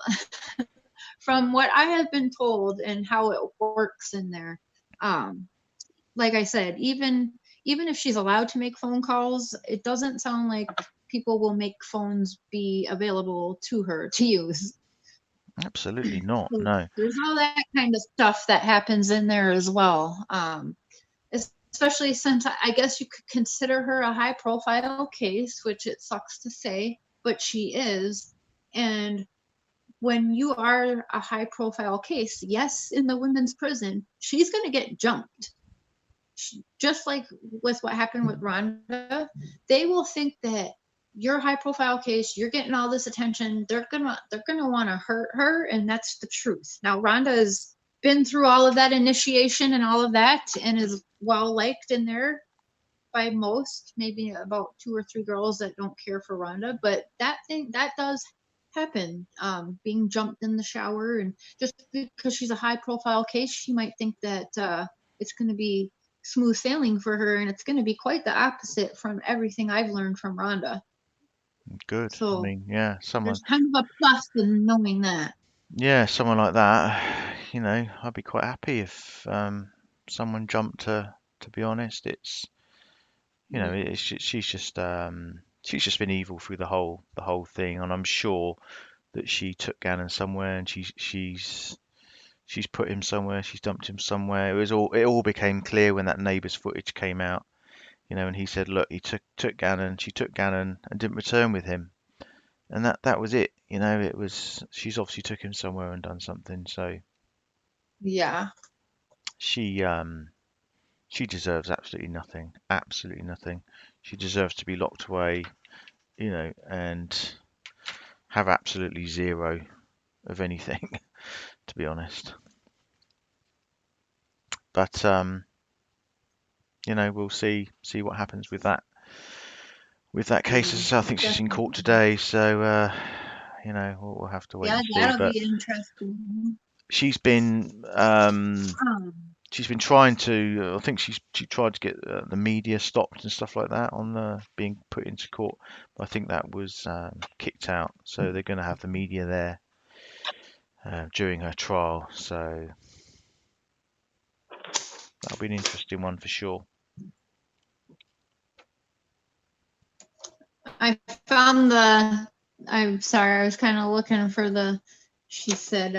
from what I have been told and how it works in there. Um, like I said, even if she's allowed to make phone calls, it doesn't sound like people will make phones be available to her to use. Absolutely not. So No. there's all that kind of stuff that happens in there as well. Especially since I guess you could consider her a high profile case, which it sucks to say, but she is. And when you are a high profile case, yes, in the women's prison, she's going to get jumped. Just like with what happened with Rhonda, they will think that you're a high profile case, you're getting all this attention, they're gonna want to hurt her, and that's the truth. Now Rhonda has been through all of that initiation and all of that and is well liked in there by most, maybe about 2 or 3 girls that don't care for Rhonda, but that does happen. Being jumped in the shower, and just because she's a high profile case, she might think that it's going to be smooth sailing for her, and it's going to be quite the opposite from everything I've learned from Rhonda. Good. I So mean, yeah, there's kind of a plus in knowing that. someone like that, I'd be quite happy if someone jumped her. To be honest, Yeah. she's just been evil through the whole thing, and I'm sure that she took Gannon somewhere, and she's put him somewhere, she's dumped him somewhere. It all became clear when that neighbour's footage came out, and he said, look, he took Gannon, she took Gannon and didn't return with him, and that was it. She's obviously took him somewhere and done something. So Yeah. she she deserves absolutely nothing. She deserves to be locked away, and have absolutely zero of anything, to be honest. But we'll see what happens with that case. As I say, I think she's in court Definitely. today, so we'll have to wait Yeah, and see. that'll But be interesting. she's been um, Um, she's been trying to. I think she tried to get the media stopped and stuff like that on being put into court. But I think that was kicked out. So they're going to have the media there during her trial. So that'll be an interesting one for sure. I found the, I'm sorry, I was kind of looking for she said,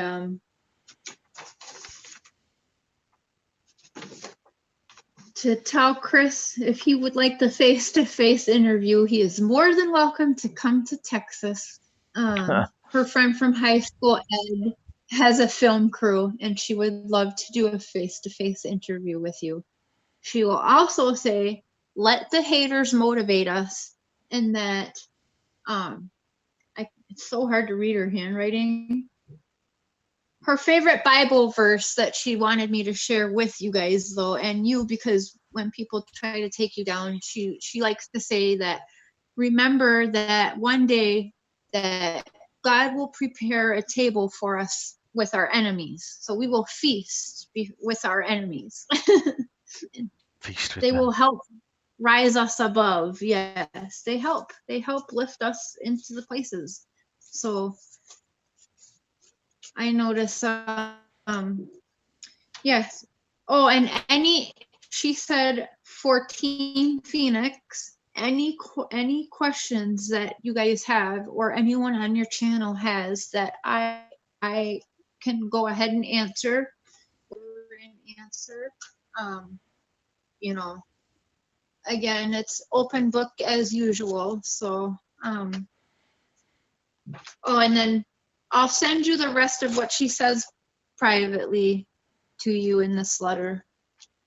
to tell Chris if he would like the face-to-face interview, he is more than welcome to come to Texas. Her friend from high school, Ed, has a film crew, and she would love to do a face-to-face interview with you. She will also say, let the haters motivate us, and that it's so hard to read her handwriting. her favorite Bible verse that she wanted me to share with you guys, though, and you, because when people try to take you down, she likes to say that, remember that one day that God will prepare a table for us with our enemies. So we will feast with our enemies. Feast with They them. will help rise us above. Yes, they help. They help lift us into the places. So I notice, yes. Oh, and she said for Team Phoenix, any questions that you guys have or anyone on your channel has that I can go ahead and answer. You know, again, it's open book as usual. So, oh, and then I'll send you the rest of what she says privately to you in this letter.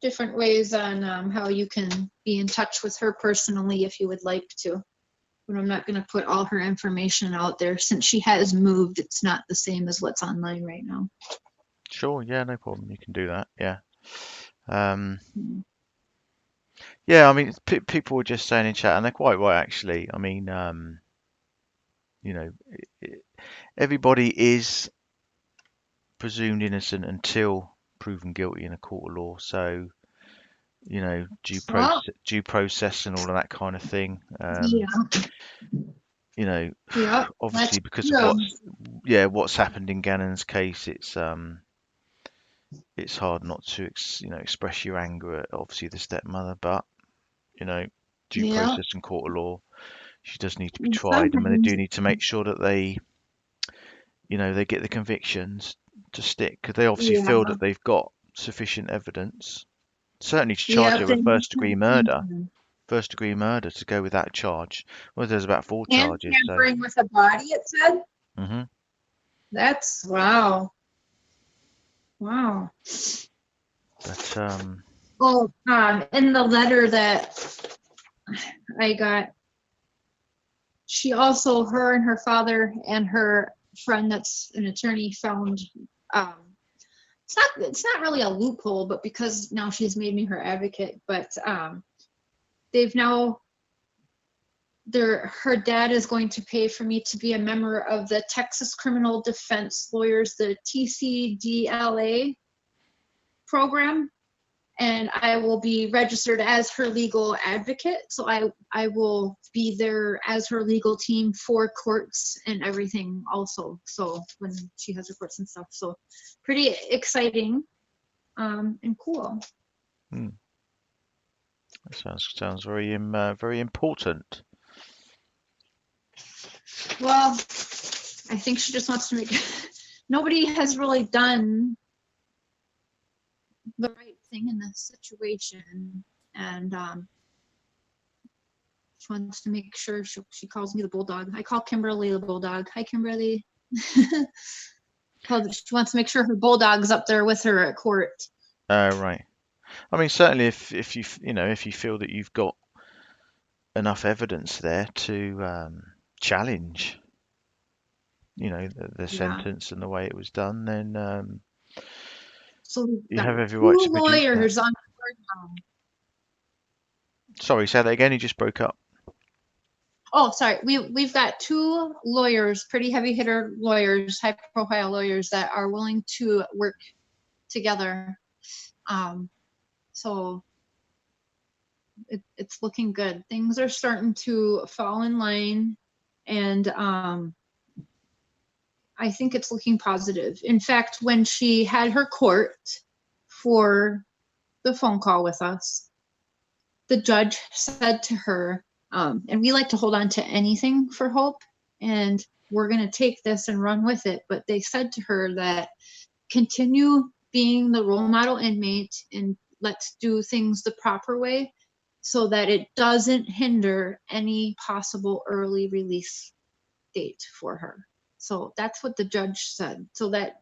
Different ways on how you can be in touch with her personally if you would like to. But I'm not going to put all her information out there since she has moved. It's not the same as what's online right now. Sure, yeah, no problem. You can do that. Yeah. Yeah, I mean, people were just saying in chat, and they're quite right, actually. I mean, you know, everybody is presumed innocent until proven guilty in a court of law. So, you know, due process and all of that kind of thing. Yeah. You know, Yeah. obviously because of what's happened in Gannon's case, it's hard not to express your anger at obviously the stepmother, but you know, due process and court of law, she does need to be tried, and they do need to make sure that they get the convictions to stick, because they obviously feel that they've got sufficient evidence, certainly to charge her with first degree murder to go with that charge. Well, there's about 4 charges. And tampering with a body, it said. Mm-hmm. That's wow. But in the letter that I got, she also, her and her father and her friend that's an attorney found it's not really a loophole, but because now she's made me her advocate, but they've now her dad is going to pay for me to be a member of the Texas Criminal Defense Lawyers, the TCDLA program, and I will be registered as her legal advocate. So I will be there as her legal team for courts and everything also. So when she has her courts and stuff, so pretty exciting and cool. That sounds very important. Well, I think she just wants to make. Nobody has really done the right thing in this situation, and she wants to make sure. She calls me the bulldog. I call Kimberly the bulldog. Hi, Kimberly. She wants to make sure her bulldog's up there with her at court. Right. I mean, certainly if you feel that you've got enough evidence there to challenge, the sentence and the way it was done, then so you have every right to produce lawyers that. on board now. Sorry, say that again. You just broke up. Oh, sorry. We've got 2 lawyers, pretty heavy hitter lawyers, high profile lawyers that are willing to work together. So it's looking good. Things are starting to fall in line, and I think it's looking positive. In fact, when she had her court for the phone call with us, the judge said to her, and we like to hold on to anything for Hope, and we're going to take this and run with it. But they said to her that continue being the role model inmate and let's do things the proper way so that it doesn't hinder any possible early release date for her. So that's what the judge said. So that,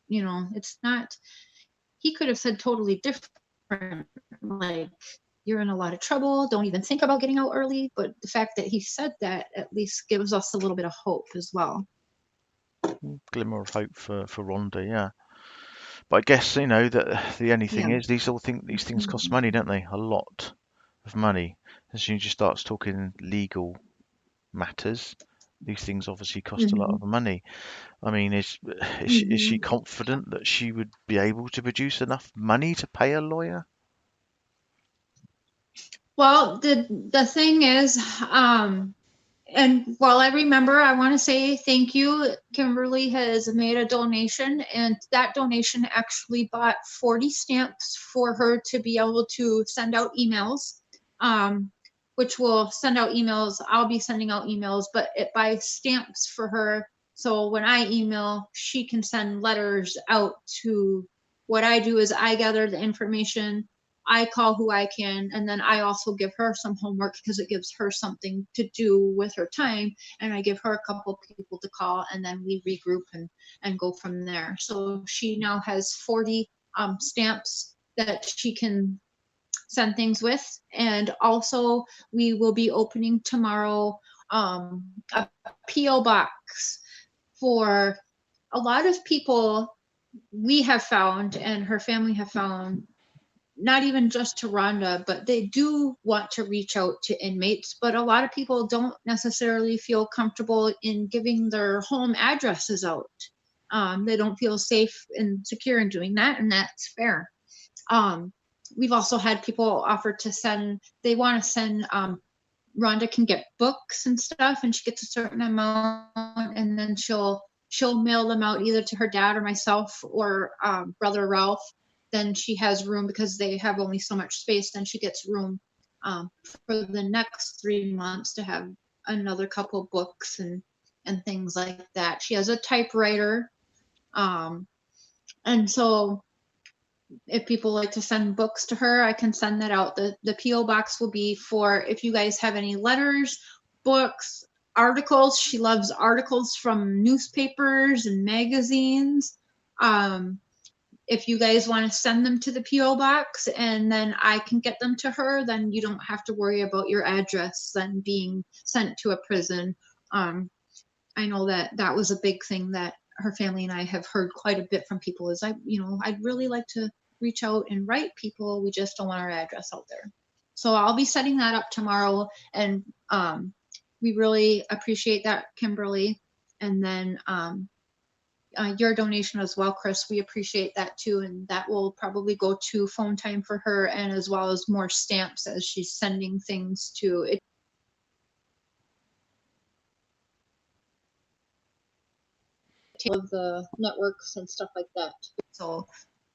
it's not, he could have said totally different, like, you're in a lot of trouble, don't even think about getting out early. But the fact that he said that at least gives us a little bit of hope as well. Glimmer of hope for Rhonda, yeah. But I guess that the only thing Yeah. is these things cost money, don't they? A lot of money. As soon as you start talking legal matters, these things obviously cost a lot Hmm. of money. I mean, is she Hmm. confident that she would be able to produce enough money to pay a lawyer? Well, the thing is, and while I remember, I want to say thank you. Kimberly has made a donation, and that donation actually bought 40 stamps for her to be able to send out emails, um, which will send out emails. I'll be sending out emails, but it buys stamps for her. So when I email, she can send letters out to. What I do is I gather the information, I call who I can, and then I also give her some homework because it gives her something to do with her time. And I give her a couple people to call, and then we regroup and go from there. So she now has 40 stamps that she can send things with. And also, we will be opening tomorrow a P.O. box for a lot of people we have found and her family have found, not even just to Rhonda, but they do want to reach out to inmates. But a lot of people don't necessarily feel comfortable in giving their home addresses out. They don't feel safe and secure in doing that, and that's fair. Um, we've also had people offer to send, they want to send, Rhonda can get books and stuff, and she gets a certain amount, and then she'll mail them out either to her dad or myself or brother Ralph. Then she has room because they have only so much space. Then she gets room for the next 3 months to have another couple books and things like that. She has a typewriter, um, and so if people like to send books to her, I can send that out. The PO box will be for if you guys have any letters, books, articles. She loves articles from newspapers and magazines. Um, if you guys want to send them to the PO box and then I can get them to her, then you don't have to worry about your address then being sent to a prison. Um, I know that that was a big thing that her family and I have heard quite a bit from people is I'd really like to reach out and write people. We just don't want our address out there. So I'll be setting that up tomorrow, and we really appreciate that, Kimberly. And then your donation as well, Chris. We appreciate that too, and that will probably go to phone time for her, and as well as more stamps as she's sending things to it. Of the networks and stuff like that. So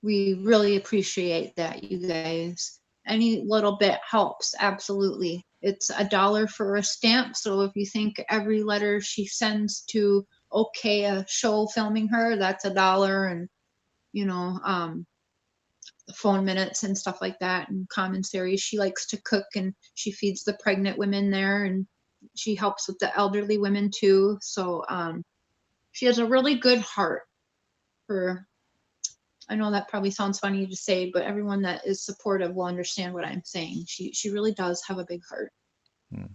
we really appreciate that, you guys. Any little bit helps, absolutely. It's $1 for a stamp. So if you think every letter she sends to okay a show filming her, that's $1. And you know, phone minutes and stuff like that, and commentary. She likes to cook and she feeds the pregnant women there, and she helps with the elderly women too. So she has a really good heart for, I know that probably sounds funny to say, but everyone that is supportive will understand what I'm saying. She really does have a big heart. Hmm.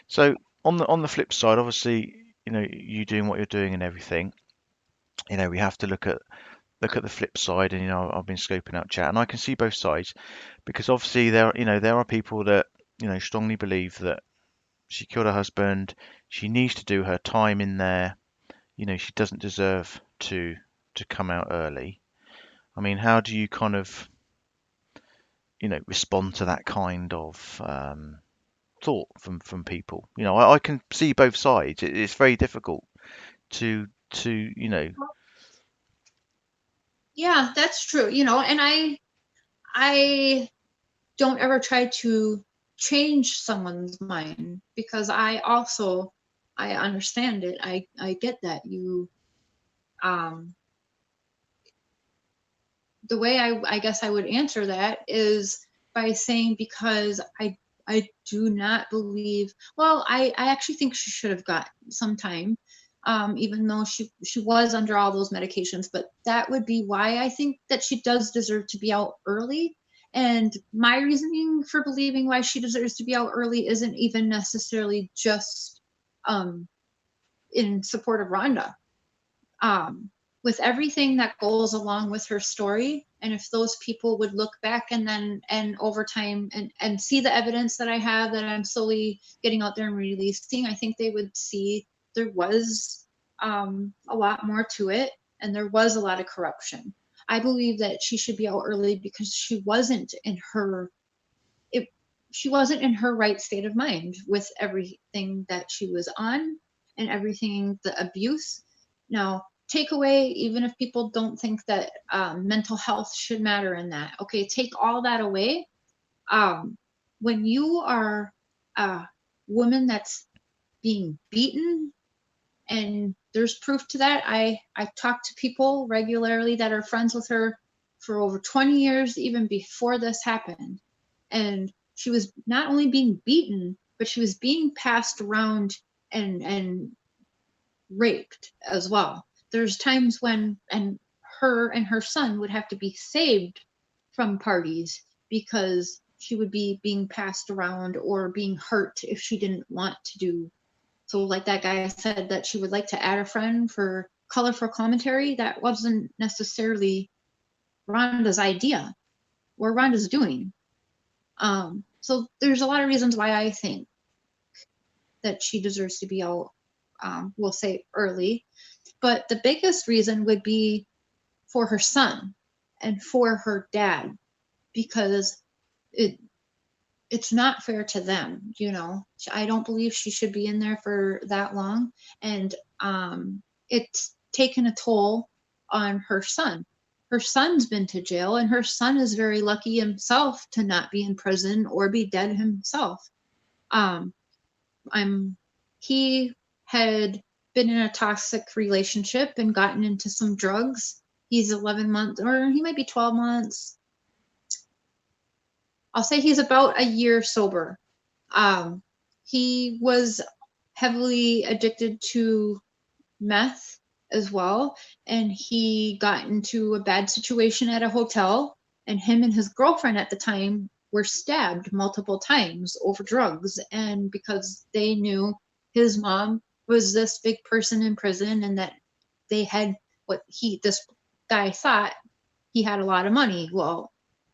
So on the flip side, obviously, you doing what you're doing and everything, we have to look at the flip side, and I've been scoping out chat, and I can see both sides because obviously there are people that strongly believe that she killed her husband. She needs to do her time in there. She doesn't deserve to come out early. I mean, how do you kind of respond to that kind of thought from people? I can see both sides. It's very difficult to Yeah, that's true. And I don't ever try to change someone's mind because I understand it. I get that. Um the way I guess I would answer that is by saying, because I do not believe, well, I actually think she should have got some time, even though she was under all those medications. But that would be why I think that she does deserve to be out early. And my reasoning for believing why she deserves to be out early isn't even necessarily just um, in support of Rhonda. with everything that goes along with her story, and if those people would look back and over time and see the evidence that I have that I'm slowly getting out there and releasing, I think they would see there was a lot more to it, and there was a lot of corruption. I believe that she should be out early because she wasn't in her right state of mind with everything that she was on and everything, the abuse. Now, take away, even if people don't think that mental health should matter in that, okay, take all that away. When you are a woman that's being beaten, and there's proof to that. I talk to people regularly that are friends with her for over 20 years, even before this happened. And she was not only being beaten, but she was being passed around and raped as well. There's times when her and her son would have to be saved from parties because she would be being passed around or being hurt if she didn't want to do. So like that guy said that she would like to add a friend for colorful commentary. That wasn't necessarily Rhonda's idea or Rhonda's doing. So there's a lot of reasons why I think that she deserves to be out, we'll say early. But the biggest reason would be for her son and for her dad, because it's not fair to them, you know. I don't believe she should be in there for that long, and it's taken a toll on her son. Her son's been to jail, and her son is very lucky himself to not be in prison or be dead himself. He had been in a toxic relationship and gotten into some drugs. He's 11 months, or he might be 12 months. I'll say he's about a year sober. He was heavily addicted to meth as well, and he got into a bad situation at a hotel, and him and his girlfriend at the time were stabbed multiple times over drugs, and because they knew his mom was this big person in prison and that they had this guy thought he had a lot of money. Well,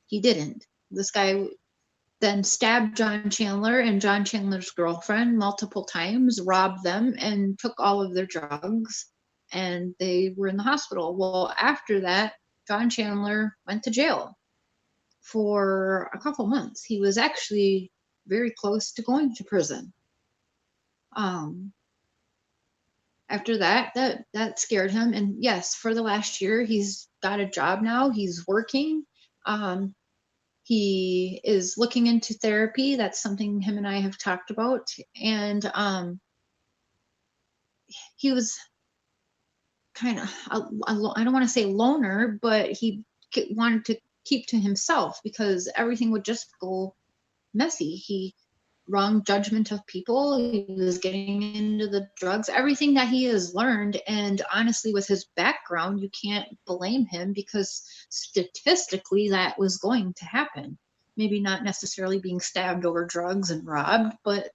he didn't. This guy then stabbed John Chandler and John Chandler's girlfriend multiple times, robbed them, and took all of their drugs, and they were in the hospital. Well, after that, John Chandler went to jail for a couple months. He was actually very close to going to prison. After that scared him, and yes, for the last year, he's got a job now. He's working. He is looking into therapy. That's something him and I have talked about. And he was kind of, I don't want to say loner, but he wanted to keep to himself because everything would just go messy. Wrong judgment of people. He was getting into the drugs, everything that he has learned. And honestly, with his background, you can't blame him because statistically that was going to happen. Maybe not necessarily being stabbed over drugs and robbed, but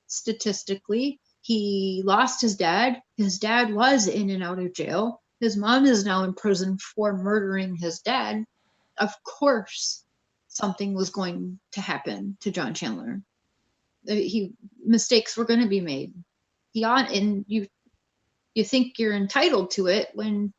statistically, he lost his dad. His dad was in and out of jail. His mom is now in prison for murdering his dad. Of course, something was going to happen to John Chandler. Mistakes were going to be made. And you think you're entitled to it when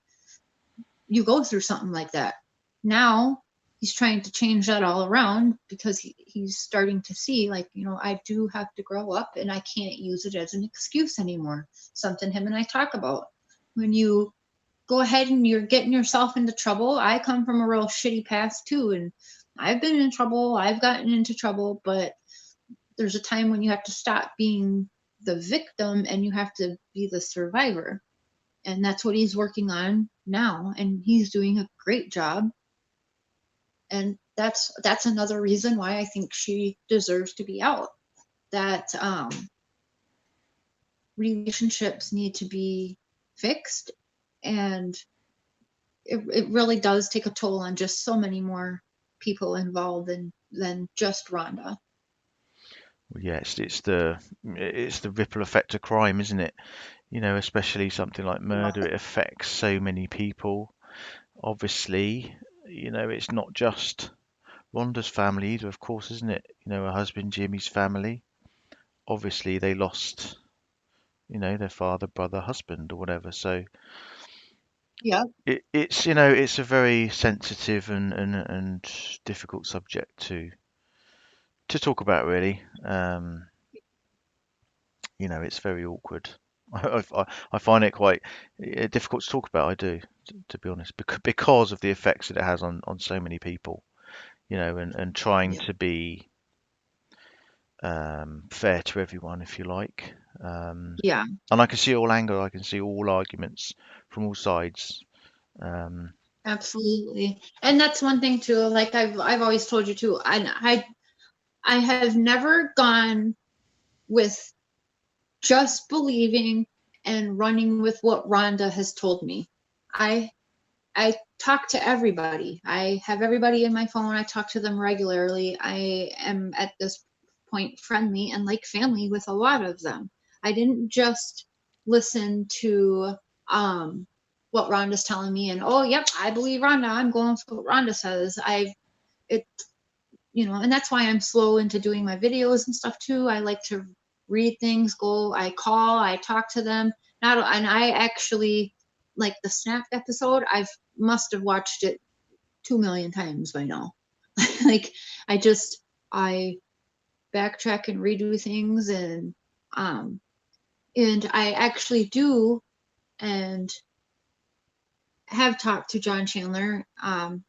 you go through something like that. Now he's trying to change that all around because he's starting to see, I do have to grow up and I can't use it as an excuse anymore. Something him and I talk about. When you go ahead and you're getting yourself into trouble, I come from a real shitty past too, and I've been in trouble, I've gotten into trouble, but there's a time when you have to stop being the victim and you have to be the survivor. And that's what he's working on now, and he's doing a great job. And that's another reason why I think she deserves to be out. That relationships need to be fixed, and it really does take a toll on just so many more people involved than just Rhonda. Yeah, it's the ripple effect of crime, isn't it? You know, especially something like murder, it affects so many people. Obviously, you know, it's not just Rhonda's family either, of course, isn't it? You know, her husband Jimmy's family. Obviously, they lost, you know, their father, brother, husband, or whatever. So Yeah, it's, you know, it's a very sensitive and difficult subject to talk about, really. You know, it's very awkward. I find it quite difficult to talk about. I do, to be honest, because of the effects that it has on so many people. You know, and trying yeah, to be fair to everyone, if you like. yeah, And I can see all anger. I can see all arguments from all sides. Um, absolutely. And that's one thing too. Like I've always told you too. I have never gone with just believing and running with what Rhonda has told me. I I talk to everybody. I have everybody in my phone. I talk to them regularly. I am at this point friendly and like family with a lot of them. I didn't just listen to um what Rhonda's telling me and oh yep, I believe Rhonda. I'm going for what Rhonda says. It and that's why I'm slow into doing my videos and stuff too. I like to read things, I call, I talk to them. Not and I actually like the Snap episode. I've must have watched it 2 million times by now. Like I just I backtrack and redo things um and I actually do and have talked to John Chandler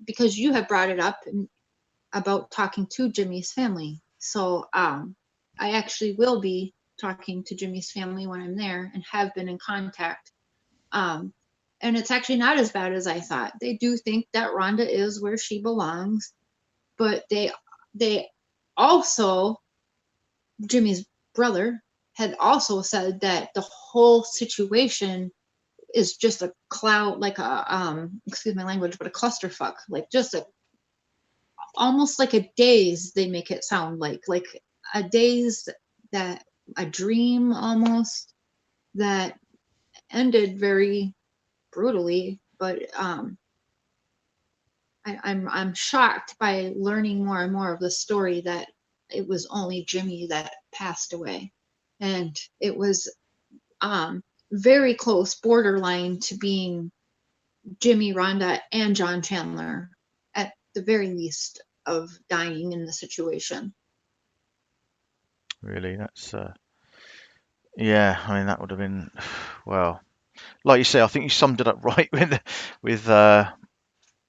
because you have brought it up about talking to Jimmy's family. So I actually will be talking to Jimmy's family when I'm there and have been in contact. Um, and it's actually not as bad as I thought. They do think that Rhonda is where she belongs, but they also Jimmy's brother had also said that the whole situation is just a cloud, like a excuse my language, but a clusterfuck, like just a almost like a daze. They make it sound like a daze, that a dream almost, that ended very brutally. But I'm shocked by learning more and more of the story that it was only Jimmy that passed away, and it was very close, borderline to being Jimmy, Rhonda, and John Chandler at the very least of dying in the situation. really, that's yeah. I mean, that would have been well, like you say. I think you summed it up right with uh,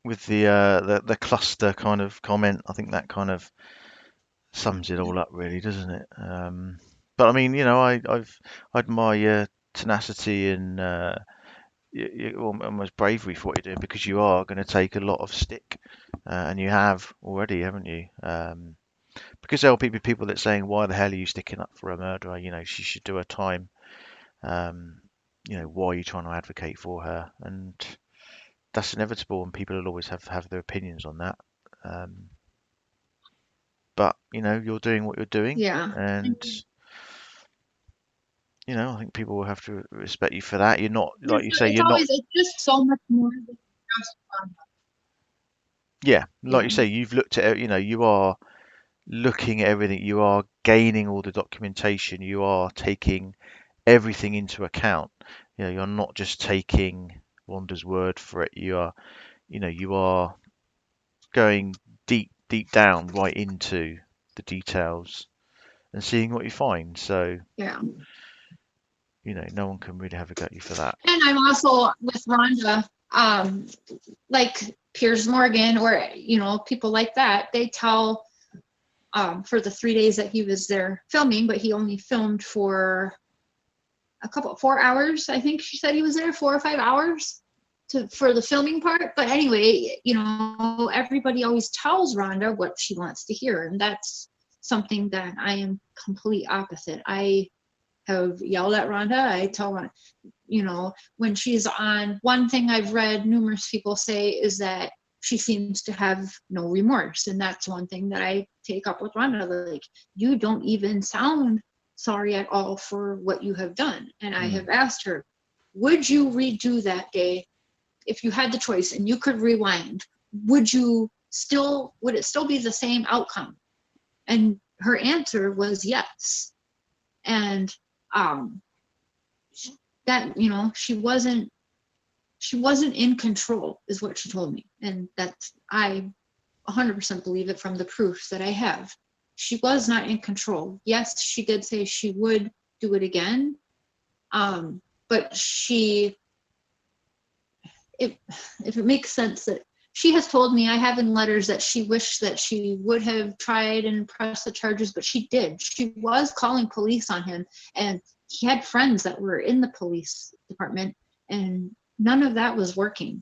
with the cluster kind of comment. I think that kind of sums it all up, really, doesn't it? But I mean, you know, I admire your tenacity and almost bravery for what you're doing because you are going to take a lot of stick, and you have already, haven't you? Because there'll be people that saying, "Why the hell are you sticking up for a murderer? You know, she should do her time. Um, you know, why are you trying to advocate for her?" And that's inevitable, and people will always have their opinions on that. Um, but you know, you're doing what you're doing, Yeah. and you know, I think people will have to respect you for that. You're not, like you say, It's you're not. always, it's just so much more than just fun. Yeah, like Yeah. you say, you've looked at it. You know, you are looking at everything. You are gaining all the documentation. You are taking everything into account. You know, you're not just taking Wanda's word for it. You are, you know, you are going deep down right into the details and seeing what you find. So, Yeah. you know, no one can really have a go at you for that. And I'm also with Rhonda, like Piers Morgan or, people like that, they tell, for the 3 days that he was there filming, but he only filmed for 4 hours. I think she said he was there 4 or 5 hours for the filming part. But anyway, everybody always tells Rhonda what she wants to hear. And that's something that I am complete opposite. I have yelled at Rhonda. I tell her, when she's on, one thing I've read numerous people say is that she seems to have no remorse. And that's one thing that I take up with Rhonda. Like, you don't even sound sorry at all for what you have done. And I have asked her, would you redo that day if you had the choice and you could rewind? Would it still be the same outcome? And her answer was yes. And that, she wasn't in control, is what she told me. And that's, I 100% believe it from the proof that I have. She was not in control. Yes, she did say she would do it again. But if it makes sense, that she has told me, I have in letters, that she wished that she would have tried and pressed the charges, but she did. She was calling police on him, and he had friends that were in the police department, and none of that was working.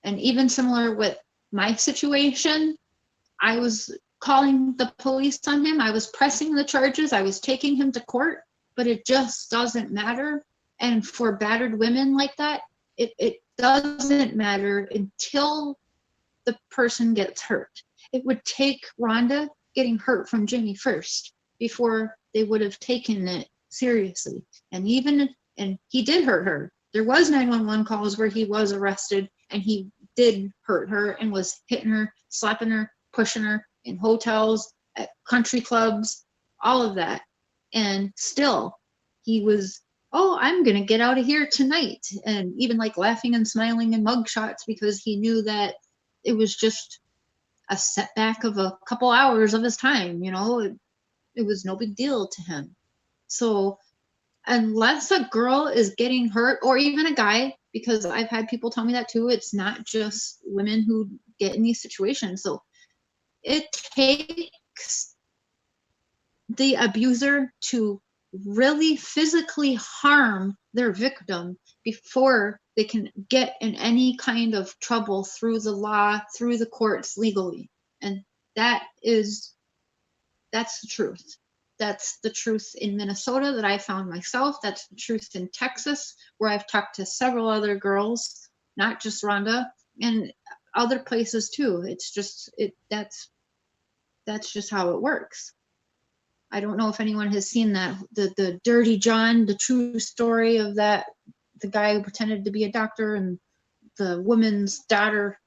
And even similar with my situation, I was calling the police on him. I was pressing the charges. I was taking him to court, but it just doesn't matter. And for battered women like that, it doesn't matter until the person gets hurt. It would take Rhonda getting hurt from Jimmy first before they would have taken it seriously. And he did hurt her. There was 911 calls where he was arrested, and he did hurt her and was hitting her, slapping her, pushing her in hotels, at country clubs, all of that. And still, he was, oh, I'm going to get out of here tonight. And even like laughing and smiling in mugshots, because he knew that it was just a setback of a couple hours of his time. It was no big deal to him. So unless a girl is getting hurt, or even a guy, because I've had people tell me that too, it's not just women who get in these situations. So it takes the abuser to really physically harm their victim before they can get in any kind of trouble through the law, through the courts, legally. And that's the truth. That's the truth in Minnesota that I found myself. That's the truth in Texas, where I've talked to several other girls, not just Rhonda, and other places too. It's just, that's just how it works. I don't know if anyone has seen that, the Dirty John, the true story of that, the guy who pretended to be a doctor and the woman's daughter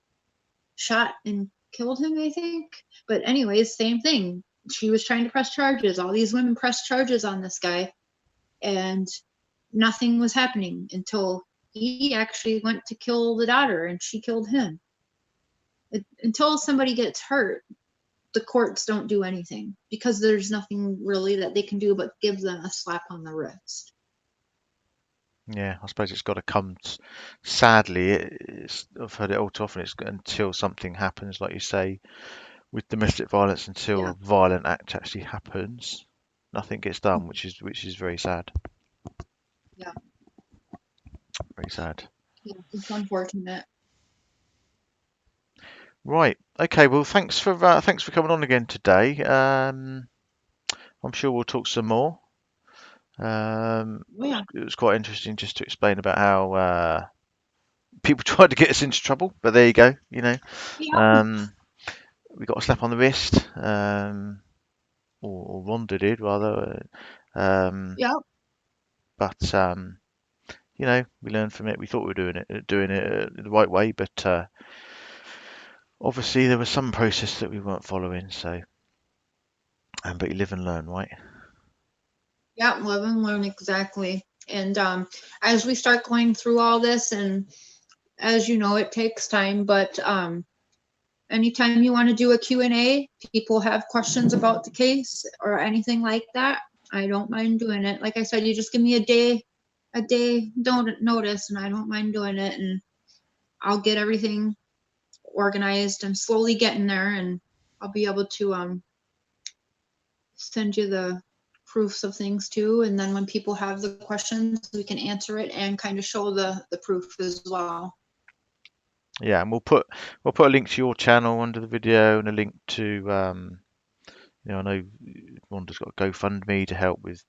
shot and killed him, I think. But anyways, same thing. She was trying to press charges. All these women pressed charges on this guy, and nothing was happening until he actually went to kill the daughter, and she killed him. Until somebody gets hurt, the courts don't do anything, because there's nothing really that they can do but give them a slap on the wrist. Yeah, I suppose it's got to come. Sadly, I've heard it all too often. It's until something happens, like you say, with domestic violence, until Yeah. a violent act actually happens, nothing gets done, which is very sad. Yeah. Very sad. Yeah, it's unfortunate. Right. Okay. Well, thanks for coming on again today. I'm sure we'll talk some more. Yeah. It was quite interesting just to explain about how people tried to get us into trouble, but there you go. Yeah. We got a slap on the wrist, or Rhonda did rather. Yeah. But we learned from it. We thought we were doing it the right way, but obviously there was some process that we weren't following. So, but you live and learn, right? Yeah, live and learn, exactly. And as we start going through all this, and as you know, it takes time, but anytime you want to do a Q&A, people have questions about the case or anything like that, I don't mind doing it. Like I said, you just give me a day don't notice, and I don't mind doing it, and I'll get everything organized. I'm slowly getting there, and I'll be able to send you the proofs of things too. And then when people have the questions, we can answer it and kind of show the proof as well. Yeah, and we'll put a link to your channel under the video, and a link to I know Rhonda's got a GoFundMe to help with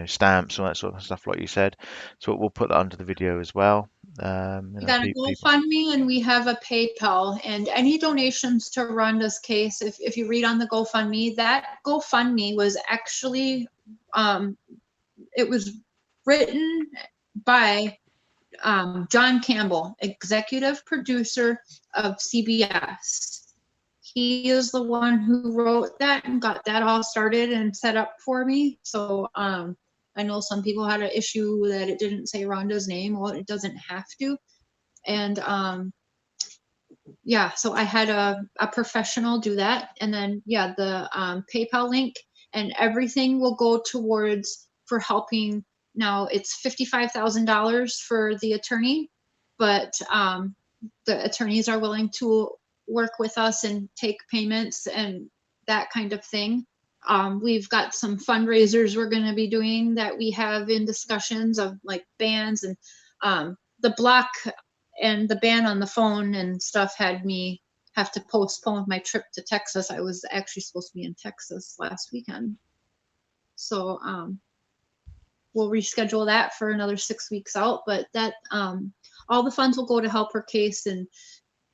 stamps and all that sort of stuff, like you said. So we'll put that under the video as well. We got a People. GoFundMe and we have a PayPal, and any donations to Rhonda's case, if you read on the GoFundMe, that GoFundMe was actually, it was written by John Campbell, executive producer of CBS. He is the one who wrote that and got that all started and set up for me. So I know some people had an issue that it didn't say Rhonda's name. Well, it doesn't have to. And yeah, so I had a professional do that. And then, yeah, the PayPal link and everything will go towards for helping. Now it's $55,000 for the attorney, but the attorneys are willing to work with us and take payments and that kind of thing. We've got some fundraisers we're going to be doing that we have in discussions of like bands, and the block and the ban on the phone and stuff had me have to postpone my trip to Texas. I was actually supposed to be in Texas last weekend. So we'll reschedule that for another 6 weeks out, but that all the funds will go to help her case and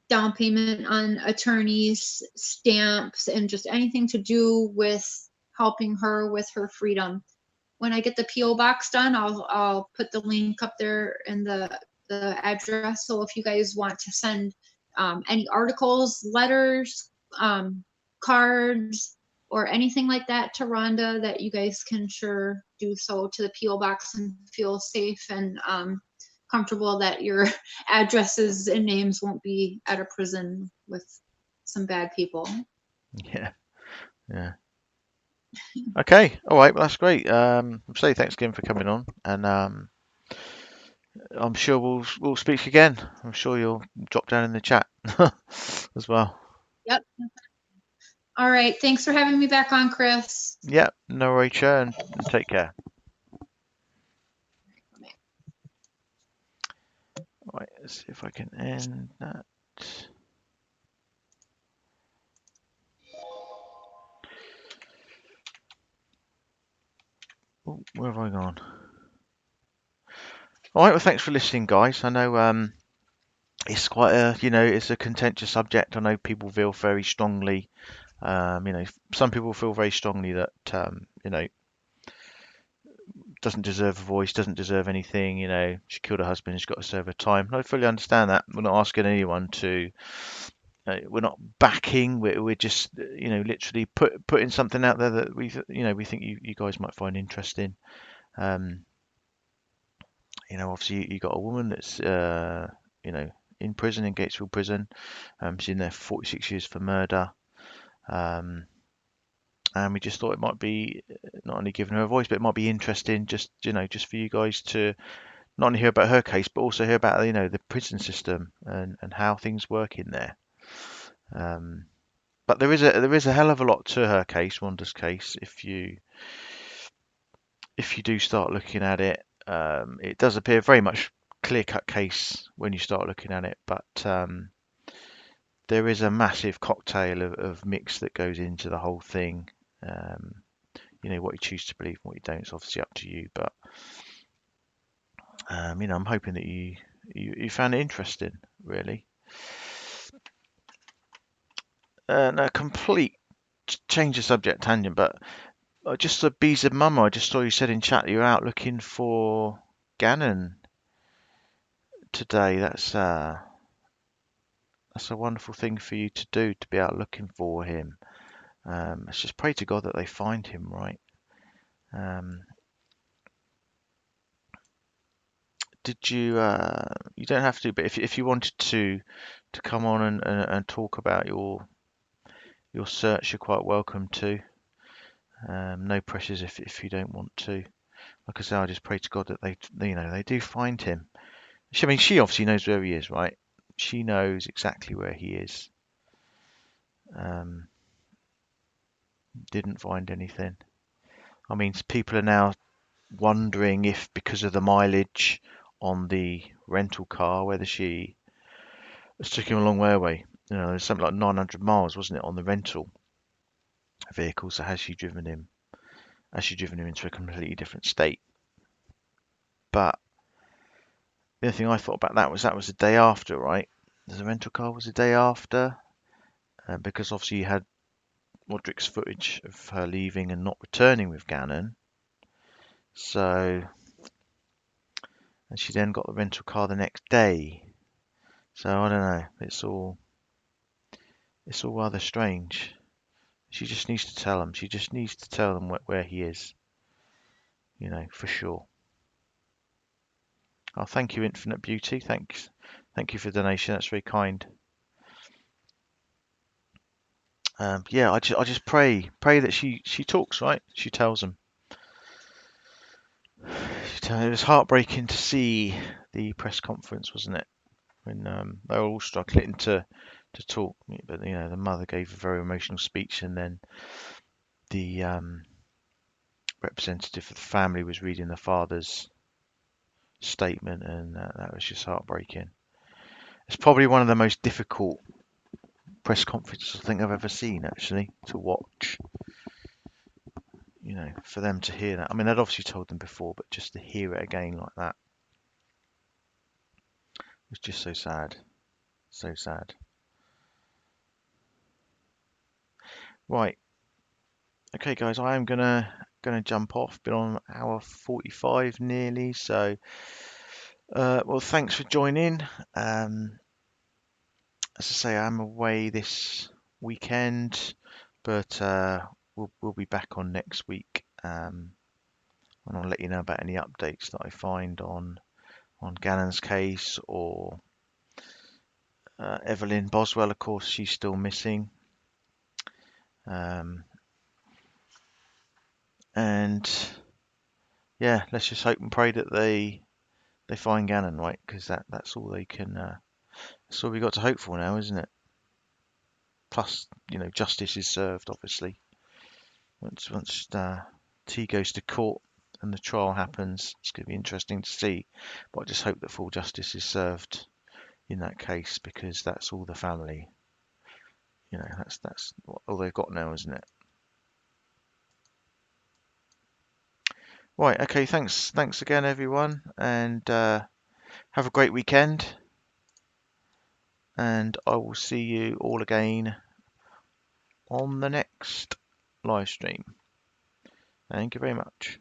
down payment on attorneys, stamps, and just anything to do with helping her with her freedom. When I get the PO box done, I'll put the link up there in the address. So if you guys want to send any articles, letters, cards, or anything like that to Rhonda, that you guys can sure do so to the PO box and feel safe and comfortable that your addresses and names won't be at a prison with some bad people. Yeah. Okay. All right. Well, that's great. Say thanks again for coming on, and I'm sure we'll speak again. I'm sure you'll drop down in the chat as well. Yep. All right. Thanks for having me back on, Chris. Yeah. No worries, and take care. All right. Let's see if I can end that. Oh, where have I gone? All right. Well, thanks for listening, guys. I know it's quite it's a contentious subject. I know people feel very strongly. Some people feel very strongly that doesn't deserve a voice, doesn't deserve anything. She killed her husband. She's got to serve her time. I fully understand that. We're not asking anyone to. We're not backing. We're just literally putting something out there that we think you guys might find interesting. Obviously you got a woman that's in prison, in Gatesville prison. She's in there for 46 years for murder. And we just thought it might be not only giving her a voice, but it might be interesting just for you guys to not only hear about her case, but also hear about the prison system and how things work in there. But there is a hell of a lot to her case, Rhonda's case. If you do start looking at it, it does appear very much clear-cut case when you start looking at it, but there is a massive cocktail of mix that goes into the whole thing. What you choose to believe and what you don't is obviously up to you, but I'm hoping that you found it interesting, really. A complete change of subject tangent, but just a bees of mama. I just saw you said in chat that you're out looking for Gannon today. That's a wonderful thing for you to do, to be out looking for him. Let's just pray to God that they find him, right? Did you? You don't have to, but if you wanted to come on and talk about your search, you're quite welcome to. No pressures if you don't want to. Like I say, I just pray to God that they do find him. I mean, she obviously knows where he is, right? She knows exactly where he is. Didn't find anything. I mean, people are now wondering if, because of the mileage on the rental car, whether she took him a long way away. There's something like 900 miles, wasn't it, on the rental vehicle? So has she driven him into a completely different state? But The only thing I thought about that was the day after, right? The rental car was the day after, because obviously you had Roderick's footage of her leaving and not returning with Gannon. So, and she then got the rental car the next day. So I don't know. It's all rather strange. She just needs to tell them. She just needs to tell them where he is. You know, for sure. Oh, thank you, Infinite Beauty. Thanks. Thank you for the donation. That's very kind. Yeah, I just pray that she talks, right? She tells them. It was heartbreaking to see the press conference, wasn't it? When they were all struggling to talk, but you know the mother gave a very emotional speech, and then the representative of the family was reading the father's statement, and that was just heartbreaking. It's probably one of the most difficult press conferences I think I've ever seen, actually, to watch. You know, for them to hear that. I mean, I'd obviously told them before, but just to hear it again like that was just so sad. So sad. Right. Okay, guys, I am gonna jump off. Been on hour 45 nearly, so well, thanks for joining. As I say, I'm away this weekend, but we'll be back on next week, and I'll let you know about any updates that I find on Gannon's case, or Evelyn Boswell. Of course, she's still missing. Um, and yeah, let's just hope and pray that they find Gannon, right? Because that's all they can. That's all we got to hope for now, isn't it? Plus, you know, justice is served. Obviously, once T goes to court and the trial happens, it's going to be interesting to see. But I just hope that full justice is served in that case, because that's all the family. You know, that's all they've got now, isn't it? Right. Okay. Thanks again, everyone, and have a great weekend. And I will see you all again on the next live stream. Thank you very much.